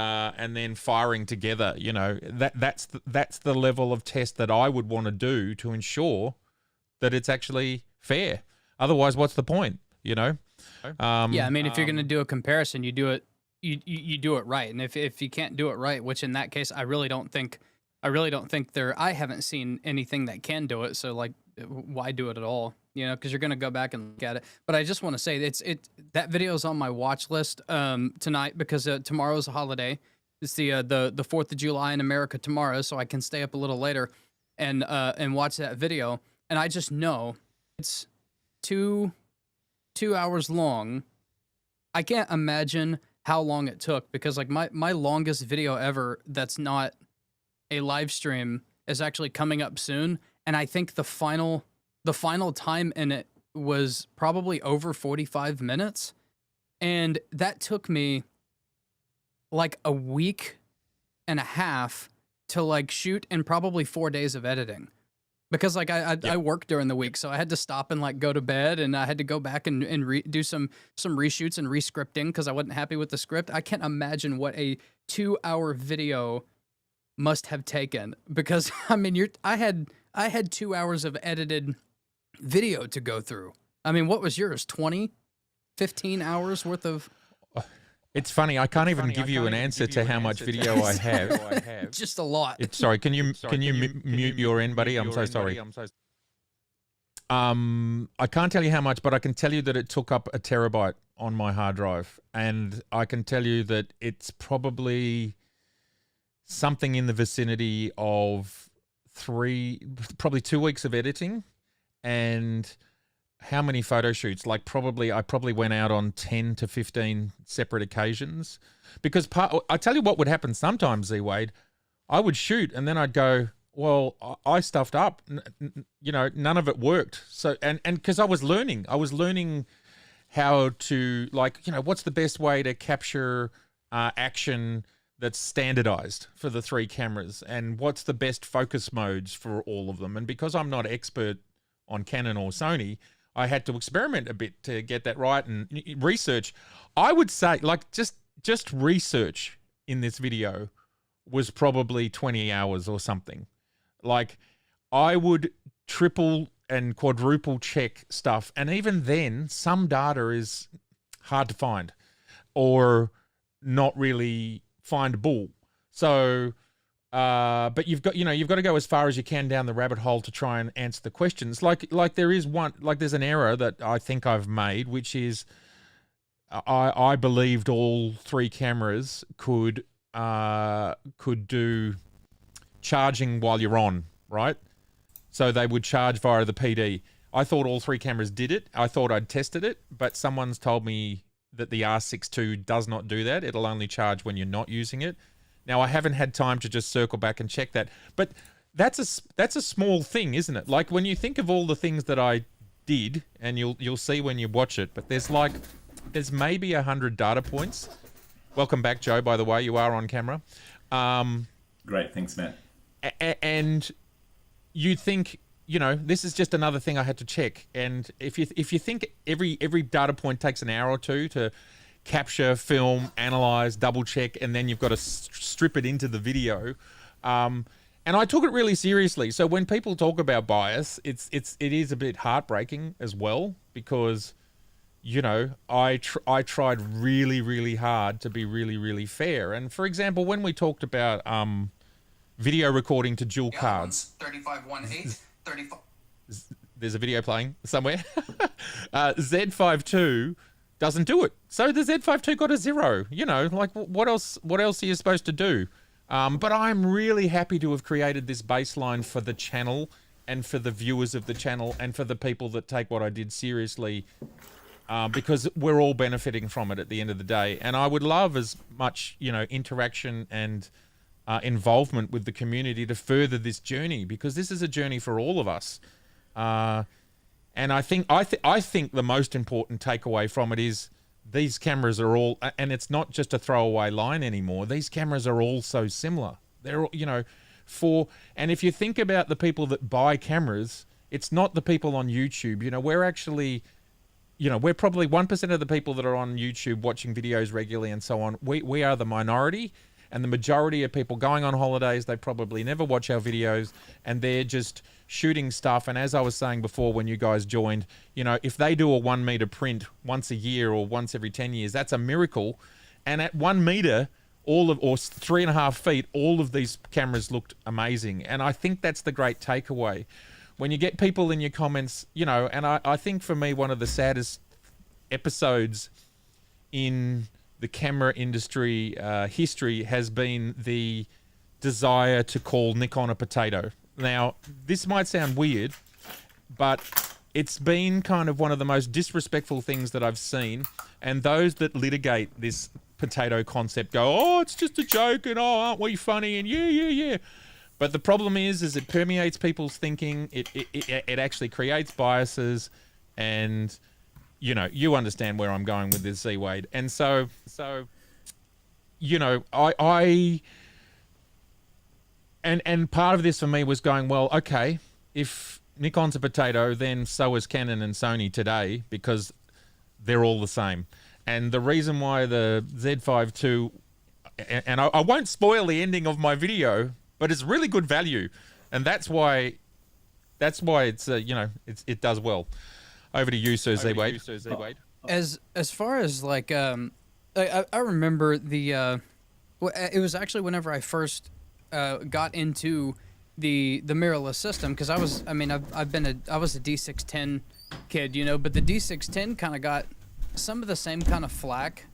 then firing together. You know, that's the level of test that I would want to do to ensure that it's actually fair. Otherwise, what's the point? You know? Yeah, I mean, if you're going to do a comparison, you do it you do it right. And if you can't do it right, which in that case I really don't think I haven't seen anything that can do it. So like, why do it at all? You know, because you're going to go back and look at it. But I just want to say that video is on my watch list tonight because tomorrow's a holiday. It's the 4th of July in America tomorrow, so I can stay up a little later and watch that video. And I just know it's 2 hours long. I can't imagine how long it took, because like my longest video ever that's not a live stream is actually coming up soon, and I think the final time in it was probably over 45 minutes, and that took me like a week and a half to like shoot and probably 4 days of editing, because like I worked during the week, so I had to stop and like go to bed, and I had to go back and do some reshoots and rescripting because I wasn't happy with the script. I can't imagine what a 2-hour video must have taken, because I mean I had 2 hours of edited video to go through. I mean, what was yours? 15 hours worth of? It's funny. I can't even give you an answer to how much video I have. Just a lot. Sorry. Can you mute your end, buddy? I'm so sorry. I can't tell you how much, but I can tell you that it took up a terabyte on my hard drive, and I can tell you that it's probably something in the vicinity of probably 2 weeks of editing, and how many photo shoots? Like I probably went out on 10 to 15 separate occasions, because I tell you what would happen sometimes, Z Wade, I would shoot and then I'd go, well, I stuffed up, you know, none of it worked. So, and because I was learning how to, like, you know, what's the best way to capture action that's standardized for the 3 cameras, and what's the best focus modes for all of them. And because I'm not expert on Canon or Sony, I had to experiment a bit to get that right and research. I would say, like, just research in this video was probably 20 hours or something. Like, I would triple and quadruple check stuff, and even then some data is hard to find or not really findable. So but you've got to go as far as you can down the rabbit hole to try and answer the questions. Like there's an error that I think I've made, which is I believed all 3 cameras could do charging while you're on, right? So they would charge via the PD. I thought all 3 cameras did it. I thought I'd tested it, but someone's told me that the R6 II does not do that. It'll only charge when you're not using it. Now, I haven't had time to just circle back and check that, but that's a small thing, isn't it? Like, when you think of all the things that I did, and you'll see when you watch it, but there's maybe 100 data points. Welcome back, Joe, by the way. You are on camera. Great. Thanks, Matt. And you think, you know, this is just another thing I had to check. And if you think every data point takes an hour or two to capture, film, analyze, double check, and then you've got to strip it into the video. And I took it really seriously. So when people talk about bias, it is a bit heartbreaking as well, because, you know, I tried really, really hard to be really, really fair. And for example, when we talked about video recording to dual cards, 3518, 35. There's a video playing somewhere. Z5 II doesn't do it. So the Z5 II got a 0. You know, like, what else are you supposed to do? But I'm really happy to have created this baseline for the channel and for the viewers of the channel and for the people that take what I did seriously, because we're all benefiting from it at the end of the day. And I would love as much, interaction and involvement with the community to further this journey, because this is a journey for all of us. And I think the most important takeaway from it is these cameras are all, and it's not just a throwaway line anymore. These cameras are all so similar. They're all, and if you think about the people that buy cameras, it's not the people on YouTube. We're actually, we're probably 1% of the people that are on YouTube watching videos regularly and so on. We are the minority, and the majority of people going on holidays, they probably never watch our videos, and they're just shooting stuff. And as I was saying before, when you guys joined, if they do a 1 meter print once a year or once every 10 years, that's a miracle. And at 1 meter, or 3.5 feet, all of these cameras looked amazing. And I think that's the great takeaway. When you get people in your comments, and I think for me, one of the saddest episodes in the camera industry history has been the desire to call Nikon a potato. Now, this might sound weird, but it's been kind of one of the most disrespectful things that I've seen. And those that litigate this potato concept go, oh, it's just a joke, and oh, aren't we funny, and yeah. But the problem is it permeates people's thinking. It actually creates biases, and you understand where I'm going with this, Z Wade. And so and part of this for me was going, well, okay, if Nikon's a potato, then so is Canon and Sony today, because they're all the same. And the reason why the Z5 II, and I won't spoil the ending of my video, but it's really good value, and that's why it's it does well. Over to you, Sir Z Wade. As far as I remember it was actually whenever I first got into the mirrorless system, because I was a D610 kid, but the D610 kind of got some of the same kind of flack.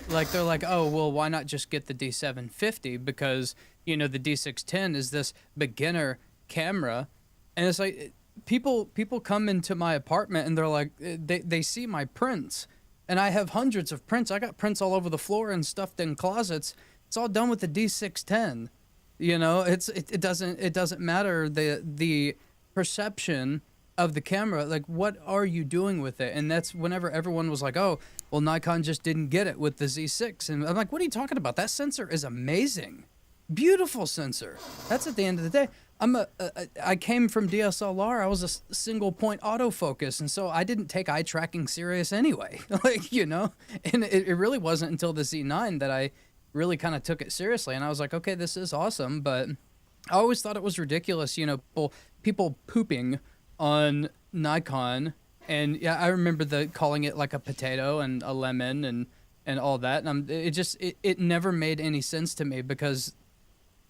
Like, they're like, oh, well, why not just get the D750? Because, the D610 is this beginner camera. And it's like, people come into my apartment and they're like, they see my prints. And I have hundreds of prints. I got prints all over the floor and stuffed in closets. It's all done with the D610. It doesn't matter the perception of the camera. Like, what are you doing with it? And that's whenever everyone was like, oh, well, Nikon just didn't get it with the Z6. And I'm like, what are you talking about? That sensor is amazing. Beautiful sensor. That's at the end of the day. I came from DSLR. I was a single point autofocus, and so I didn't take eye tracking serious anyway. And it really wasn't until the Z9 that I really kind of took it seriously. And I was like, okay, this is awesome. But I always thought it was ridiculous, people pooping on Nikon. And yeah, I remember calling it like a potato and a lemon and all that. And it never made any sense to me, because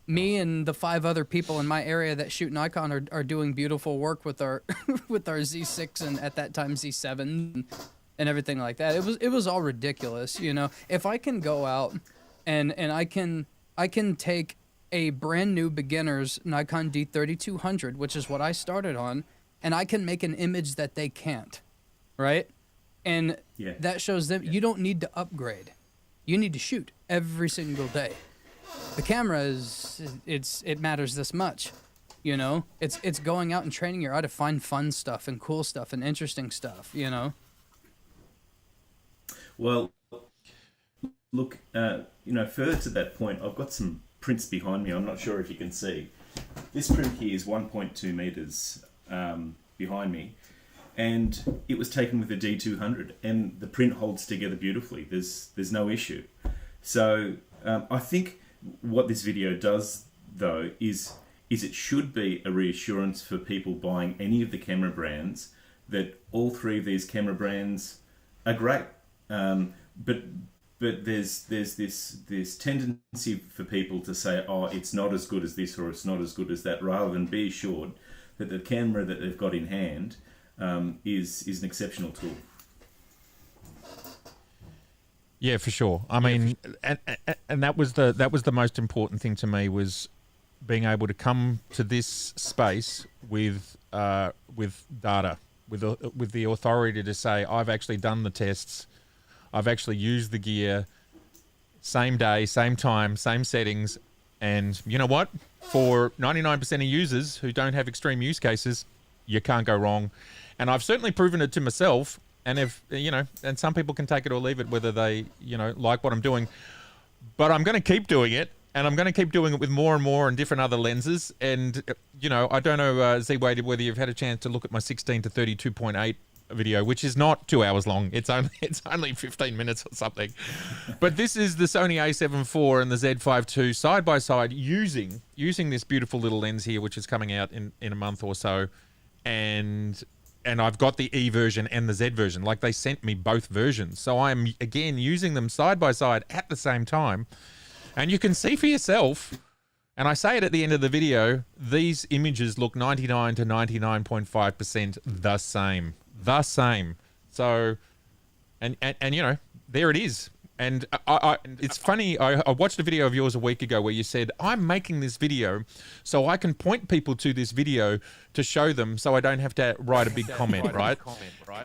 me and the 5 other people in my area that shoot Nikon are doing beautiful work with our with our Z6 and at that time Z7 and everything like that. It was all ridiculous, If I can go out and I can take a brand new beginner's Nikon D3200, which is what I started on, and I can make an image that they can't, right? And that shows them you don't need to upgrade. You need to shoot every single day. The camera it matters this much, It's going out and training your eye to find fun stuff and cool stuff and interesting stuff, Well, look, further to that point, I've got some prints behind me. I'm not sure if you can see. This print here is 1.2 meters behind me, and it was taken with a D200, and the print holds together beautifully. There's no issue. So I think what this video does, though, is it should be a reassurance for people buying any of the camera brands that all 3 of these camera brands are great. But there's this tendency for people to say, oh, it's not as good as this or it's not as good as that, rather than be assured that the camera that they've got in hand is an exceptional tool. Yeah, for sure. I mean, and that was the most important thing to me, was being able to come to this space with with data, with the authority to say I've actually done the tests, I've actually used the gear, same day, same time, same settings, and you know what? For 99% of users who don't have extreme use cases, you can't go wrong. And I've certainly proven it to myself. And if and some people can take it or leave it, whether they like what I'm doing. But I'm going to keep doing it, and I'm going to keep doing it with more and more and different other lenses. And I don't know, Z-Wade, whether you've had a chance to look at my 16 to 32.8 video, which is not 2 hours long. It's only 15 minutes or something. But this is the Sony A7 IV and the Z5 II side by side using this beautiful little lens here, which is coming out in a month or so, and I've got the E version and the Z version. Like, they sent me both versions, so I'm again using them side by side at the same time, and you can see for yourself. And I say it at the end of the video, these images look 99 to 99.5% the same. The same. So, and there it is. And it's funny, I watched a video of yours a week ago where you said, I'm making this video so I can point people to this video to show them so I don't have to write a big comment, right?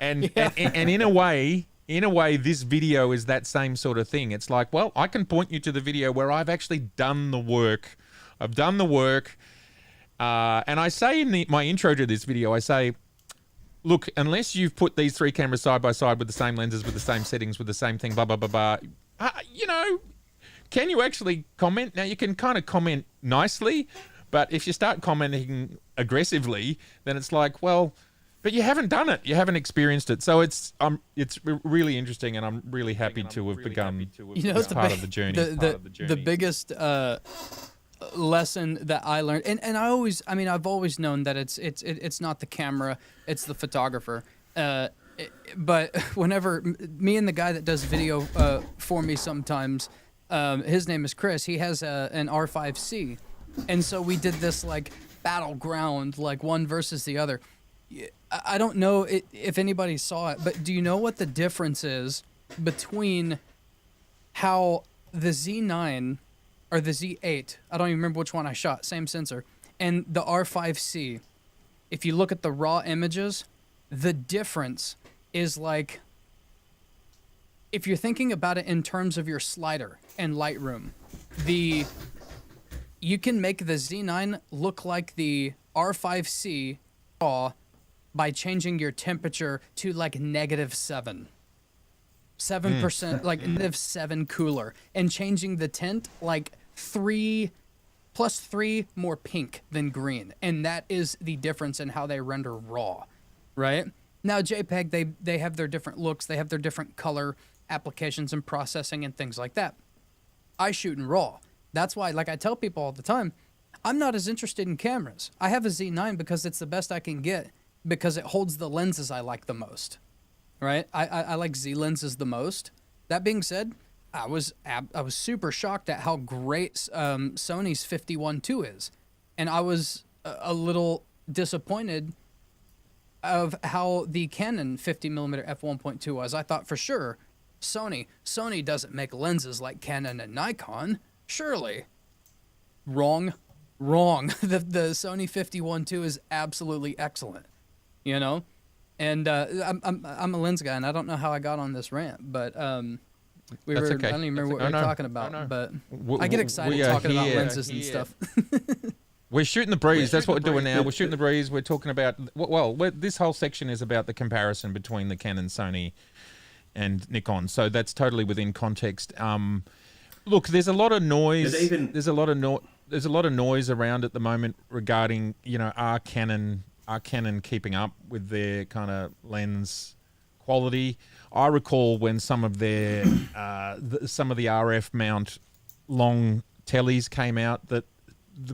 And in a way, this video is that same sort of thing. It's like, well, I can point you to the video where I've actually done the work. I've done the work. And I say in my intro to this video, I say, look, unless you've put these three cameras side by side with the same lenses, with the same settings, with the same thing, blah, blah, blah, blah, can you actually comment? Now, you can kind of comment nicely, but if you start commenting aggressively, then it's like, well, but you haven't done it. You haven't experienced it. So it's really interesting, and I'm really happy to have begun this part of the journey. The biggest lesson that I learned, and I've always known that it's not the camera, it's the photographer. But whenever me and the guy that does video for me sometimes, his name is Chris. He has an R5C, and so we did this like battleground, like one versus the other. I don't know if anybody saw it, but do you know what the difference is between how the Z9 or the Z8, I don't even remember which one I shot, same sensor, and the R5C? If you look at the raw images, the difference is like, if you're thinking about it in terms of your slider and Lightroom, you can make the Z9 look like the R5C raw by changing your temperature to like -7%, like -7 cooler, and changing the tint like 3 more pink than green. And that is the difference in how they render raw, right? Now, JPEG, they have their different looks, they have their different color applications and processing and things like that. I shoot in RAW. That's why, like I tell people all the time, I'm not as interested in cameras. I have a Z9 because it's the best I can get, because it holds the lenses I like the most, right? I like Z lenses the most. That being said, I was super shocked at how great Sony's 51.2 is, and I was a little disappointed of how the Canon 50mm f1.2 was. I thought for sure Sony doesn't make lenses like Canon and Nikon, surely. Wrong. The Sony 51.2 is absolutely excellent, you know. And I'm a lens guy, and I don't know how I got on this rant, but I don't even remember what we were talking about. But I get excited talking about lenses and stuff. We're shooting the breeze. That's what we're doing now. We're shooting the breeze. We're talking about, this whole section is about the comparison between the Canon, Sony, and Nikon. So that's totally within context. Look, there's a lot of noise. There's a lot of noise around at the moment regarding, are Canon keeping up with their kind of lens quality. I recall when some of their some of the RF mount long tellies came out, that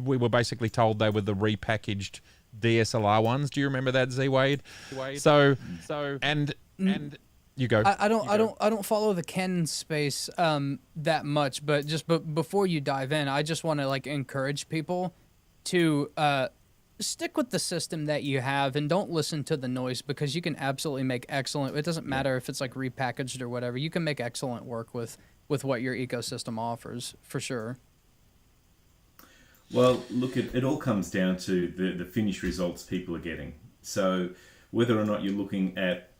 we were basically told they were the repackaged DSLR ones. Do you remember that, Z-Wade? So and you go. I don't follow the Canon space that much, but before you dive in, I just want to like encourage people to stick with the system that you have and don't listen to the noise, because you can absolutely make excellent. It doesn't matter if it's like repackaged or whatever. You can make excellent work with what your ecosystem offers, for sure. Well, look, it all comes down to the finished results people are getting. So whether or not you're looking at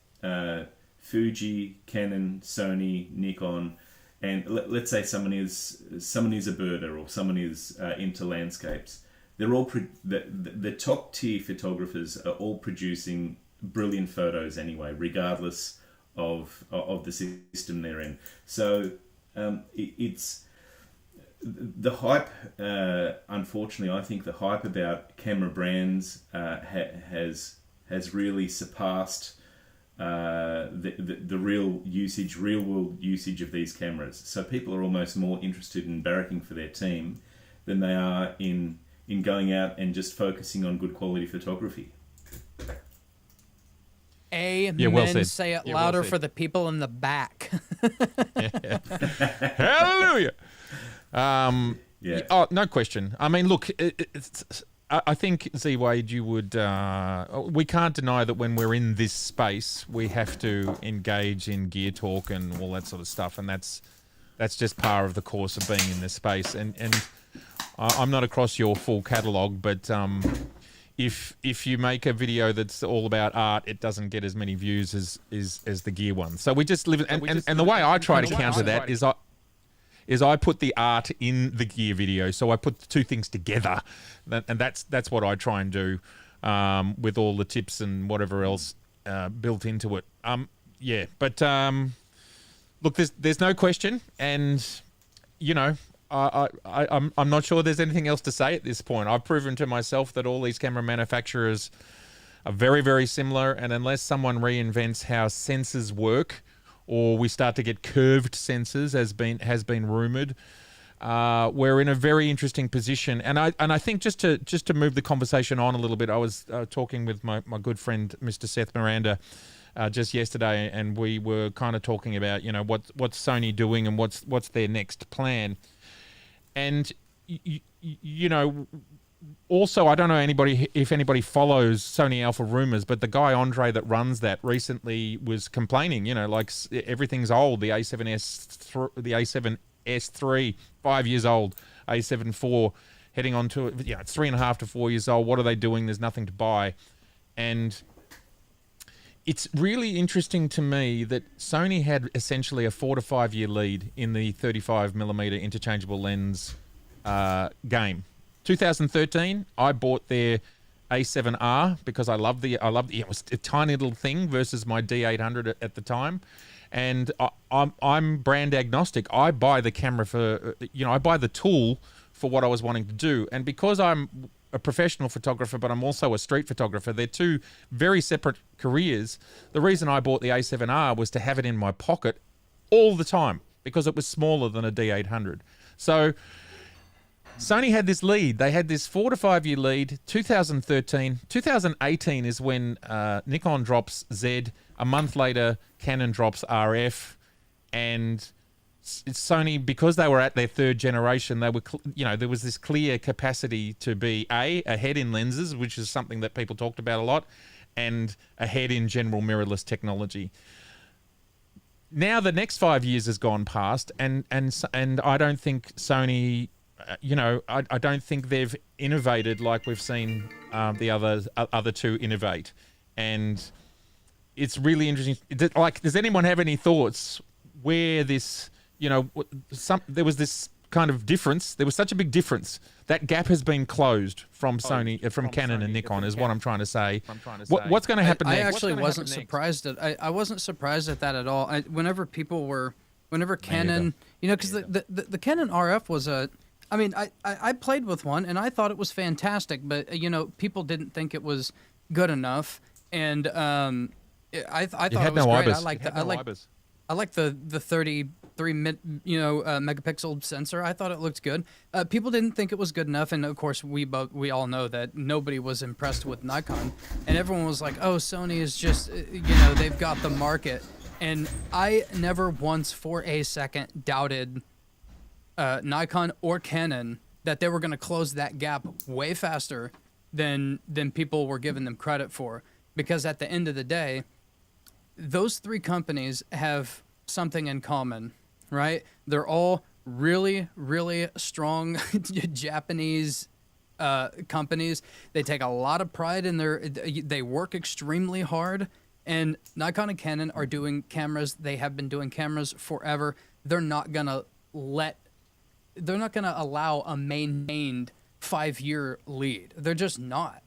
Fuji, Canon, Sony, Nikon, and let's say someone is a birder or someone is into landscapes, they're all the top tier photographers are all producing brilliant photos anyway, regardless of the system they're in. So it's the hype. Unfortunately, I think the hype about camera brands has really surpassed the real world usage of these cameras. So people are almost more interested in barracking for their team than they are in going out and just focusing on good quality photography. Amen. well said. Say it Yeah, louder well said. for the people in the back. Hallelujah. Yeah. Oh, no question. I mean, look, I think, Z Wade, you would. We can't deny that when we're in this space, we have to engage in gear talk and all that sort of stuff, and that's just par of the course of being in this space. And I'm not across your full catalogue, but if you make a video that's all about art, it doesn't get as many views as the gear one. So we just live, and the way I try to counter that is I put the art in the gear video. So I put the two things together, and that's what I try and do with all the tips and whatever else built into it. Look, there's no question, and you know, I'm not sure there's anything else to say at this point. I've proven to myself that all these camera manufacturers are very, very similar, and unless someone reinvents how sensors work, or we start to get curved sensors, has been rumored, we're in a very interesting position. And I think just to move the conversation on a little bit, I was talking with my good friend Mr. Seth Miranda just yesterday, and we were kind of talking about, you know, what's Sony doing and what's their next plan. And you know, also, I don't know if anybody follows Sony Alpha rumors, but the guy Andre that runs that recently was complaining. You know, like everything's old. The A7S, the A7S3, 5 years old. A7 IV heading on to, you know, it's 3.5 to 4 years old. What are they doing? There's nothing to buy, and it's really interesting to me that Sony had essentially a 4 to 5 year lead in the 35mm interchangeable lens game. 2013, I bought their A7R because I loved it was a tiny little thing versus my D800 at the time, and I'm brand agnostic. I buy the camera for, you know, I buy the tool for what I was wanting to do, and because I'm a professional photographer, but I'm also a street photographer. They're two very separate careers. The reason I bought the A7R was to have it in my pocket all the time because it was smaller than a D800. So Sony had this lead. They had this 4 to 5 year lead. 2013, 2018 is when Nikon drops Z. A month later, Canon drops RF, and Sony, because they were at their third generation, they were, you know, there was this clear capacity to be ahead in lenses, which is something that people talked about a lot, and ahead in general mirrorless technology. Now the next 5 years has gone past, and I don't think Sony, you know, I don't think they've innovated like we've seen the other two innovate, and it's really interesting. Like, does anyone have any thoughts where this? You know, there was this kind of difference. There was such a big difference. That gap has been closed from Sony, from Canon and Nikon, is what I'm trying to say. What's going to happen next? I actually wasn't surprised I wasn't surprised at that at all. Whenever Canon, you know, because the Canon RF was I mean, I played with one and I thought it was fantastic, but you know, people didn't think it was good enough, and I thought it was great. I like the 33 megapixel sensor. I thought it looked good. People didn't think it was good enough, and of course we all know that nobody was impressed with Nikon, and everyone was like, "Oh, Sony is just, you know, they've got the market." And I never once for a second doubted Nikon or Canon that they were going to close that gap way faster than people were giving them credit for, because at the end of the day, those three companies have something in common, right? They're all really, really strong Japanese companies. They take a lot of pride in they work extremely hard. And Nikon and Canon are doing cameras. They have been doing cameras forever. They're not gonna allow a maintained 5-year lead. They're just not,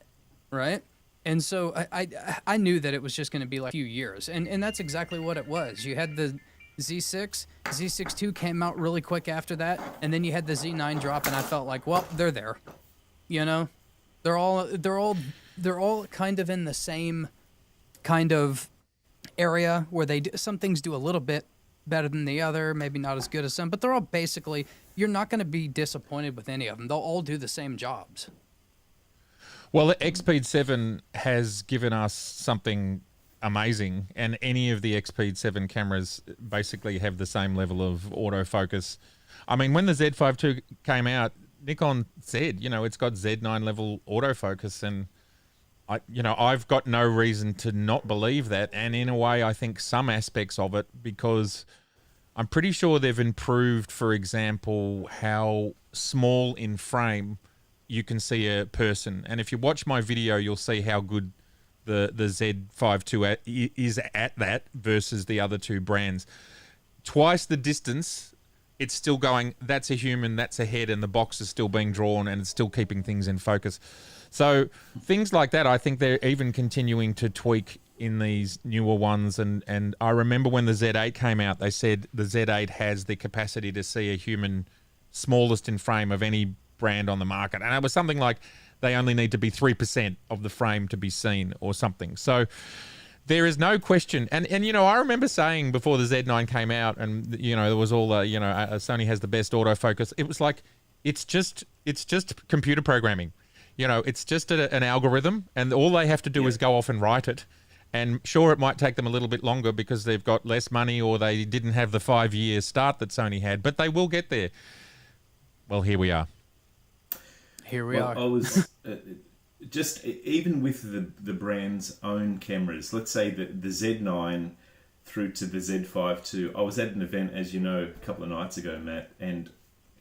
right? And so I knew that it was just going to be like a few years, and that's exactly what it was. You had the Z6, Z6 II came out really quick after that, and then you had the Z9 drop, and I felt like, well, they're there, you know, they're all kind of in the same kind of area where some things do a little bit better than the other, maybe not as good as some, but they're all basically, you're not going to be disappointed with any of them. They'll all do the same jobs. Well, the XPEED 7 has given us something amazing, and any of the XPEED 7 cameras basically have the same level of autofocus. I mean, when the Z5 II came out, Nikon said, you know, it's got Z9 level autofocus, and I've got no reason to not believe that. And in a way, I think some aspects of it, because I'm pretty sure they've improved, for example, how small in frame you can see a person. And if you watch my video, you'll see how good the Z5 II is at that versus the other two brands. Twice the distance, it's still going, that's a human, that's a head, and the box is still being drawn, and it's still keeping things in focus. So things like that, I think they're even continuing to tweak in these newer ones. And I remember when the Z8 came out, they said the Z8 has the capacity to see a human smallest in frame of any brand on the market. And it was something like they only need to be 3% of the frame to be seen or something. So there is no question. And you know, I remember saying before the Z9 came out, and, you know, there was all, Sony has the best autofocus. It was like, it's just computer programming. You know, it's just an algorithm, and all they have to do is go off and write it. And sure, it might take them a little bit longer because they've got less money, or they didn't have the 5-year start that Sony had, but they will get there. Well, here we are. Here we are. I was just, even with the brand's own cameras, let's say the Z9 through to the Z5 II. I was at an event, as you know, a couple of nights ago, Matt, and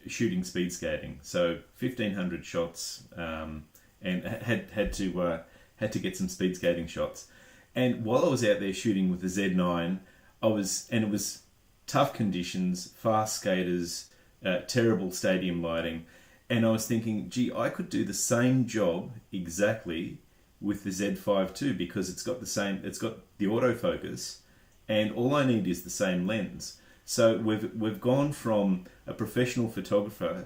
shooting speed skating. So 1,500 shots, and had to get some speed skating shots. And while I was out there shooting with the Z9, it was tough conditions, fast skaters, terrible stadium lighting. And I was thinking, gee, I could do the same job exactly with the Z5 II, because it's got the autofocus, and all I need is the same lens. So we've gone from a professional photographer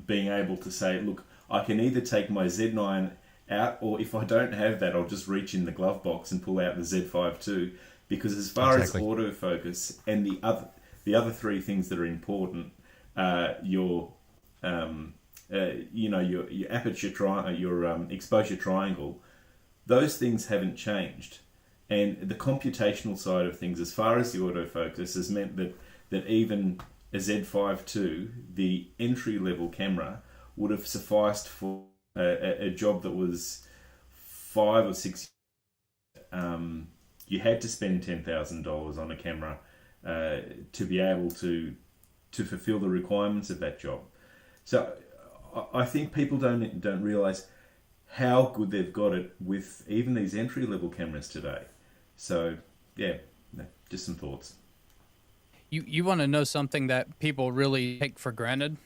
being able to say, look, I can either take my Z9 out, or if I don't have that, I'll just reach in the glove box and pull out the Z5 II, because as far as autofocus and the other three things that are important, your aperture your exposure triangle, those things haven't changed. And the computational side of things, as far as the autofocus, has meant that even a Z5 II, the entry-level camera, would have sufficed for a job that was 5 or 6 years. You had to spend $10,000 on a camera to be able to fulfill the requirements of that job. So I think people don't realise how good they've got it with even these entry-level cameras today. So, yeah, just some thoughts. You want to know something that people really take for granted?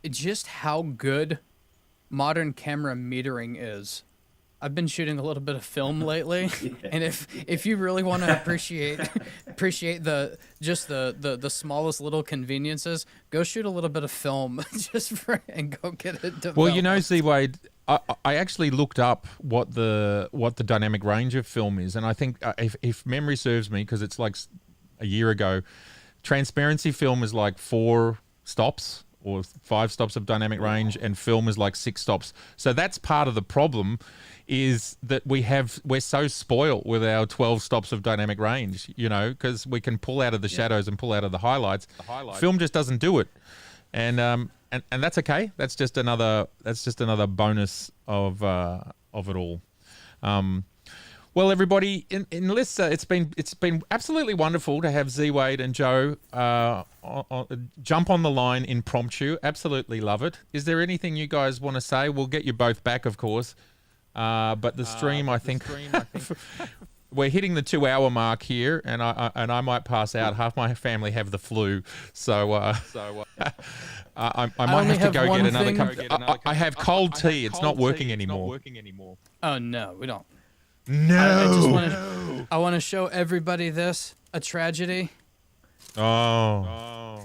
Just how good modern camera metering is. I've been shooting a little bit of film lately, and if you really want to appreciate the smallest little conveniences, go shoot a little bit of film and go get it developed. Well, you know, Z-Wade, I actually looked up what the dynamic range of film is, and I think if memory serves me, because it's like a year ago, transparency film is like 4 stops or 5 stops of dynamic range, and film is like 6 stops. So that's part of the problem, is that we're so spoiled with our 12 stops of dynamic range, you know, because we can pull out of the shadows and pull out of the highlights. Film just doesn't do it, and that's okay. That's just another bonus of it all. Well, everybody, unless it's been absolutely wonderful to have Z Wade and Joe jump on the line impromptu. Absolutely love it. Is there anything you guys want to say? We'll get you both back, of course. But the stream, I think, we're hitting the 2-hour mark here, and I might pass out. Half my family have the flu, so I might have to go get another cup. I have cold tea. It's not working anymore. Oh no, we don't. No. I want to show everybody this, a tragedy. Oh.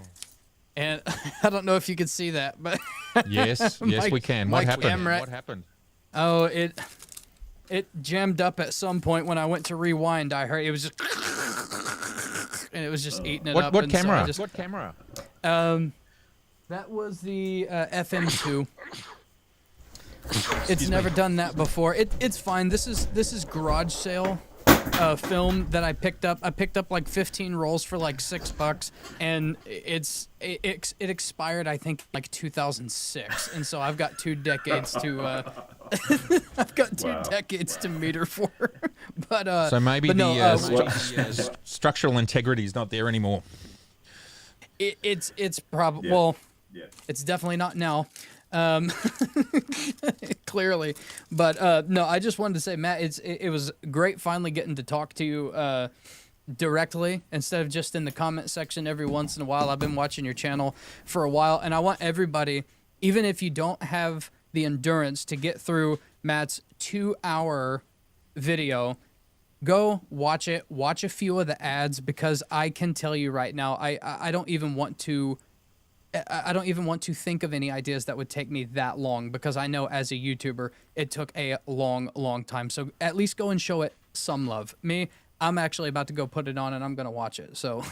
And I don't know if you can see that, but Yes, we can. What happened? Oh, it jammed up at some point when I went to rewind. I heard it was just, and it was just eating it up. What and camera? So What camera? That was the FM2. It's never done that before. It's fine. This is garage sale film that I picked up. I picked up like 15 rolls for like $6, and it expired I think like 2006, and so I've got 2 decades to decades to meter for. But So maybe but no, the structural integrity is not there anymore. It's probably it's definitely not now. Clearly, but no, I just wanted to say, Matt, it was great finally getting to talk to you directly instead of just in the comment section every once in a while. I've been watching your channel for a while, and I want everybody, even if you don't have the endurance to get through Matt's 2-hour video, go watch it. Watch a few of the ads, because I can tell you right now, I don't even want to. I don't even want to think of any ideas that would take me that long, because I know as a YouTuber, it took a long, long time. So at least go and show it some love. Me, I'm actually about to go put it on, and I'm going to watch it. So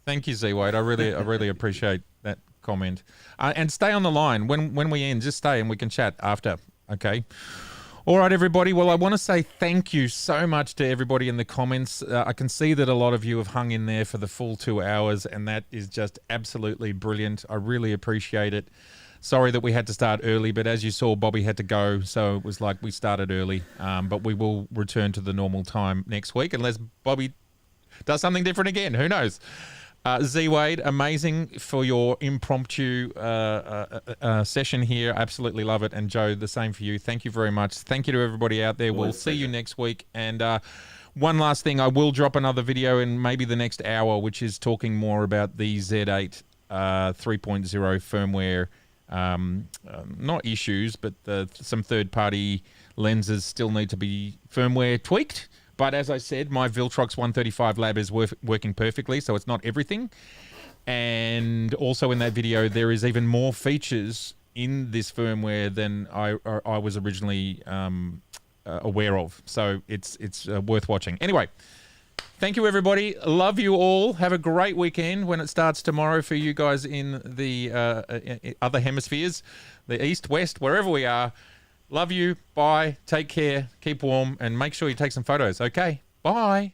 Thank you, Z Wade. I really appreciate that comment. And stay on the line. When we end, just stay and we can chat after. Okay. All right, everybody. Well, I want to say thank you so much to everybody in the comments. I can see that a lot of you have hung in there for the full 2 hours, and that is just absolutely brilliant. I really appreciate it. Sorry that we had to start early, but as you saw, Bobby had to go, so it was like we started early. But we will return to the normal time next week, unless Bobby does something different again. Who knows? Z Wade, amazing for your impromptu session here. Absolutely love it. And Joe, the same for you. Thank you very much. Thank you to everybody out there. We'll see you next week. And one last thing, I will drop another video in maybe the next hour, which is talking more about the Z8 3.0 firmware, not issues, but some third-party lenses still need to be firmware tweaked. But as I said, my Viltrox 135 lab is working perfectly, so it's not everything. And also in that video, there is even more features in this firmware than I was originally aware of. So it's worth watching. Anyway, thank you, everybody. Love you all. Have a great weekend when it starts tomorrow for you guys in the other hemispheres, the east, west, wherever we are. Love you. Bye. Take care. Keep warm. And make sure you take some photos. Okay. Bye.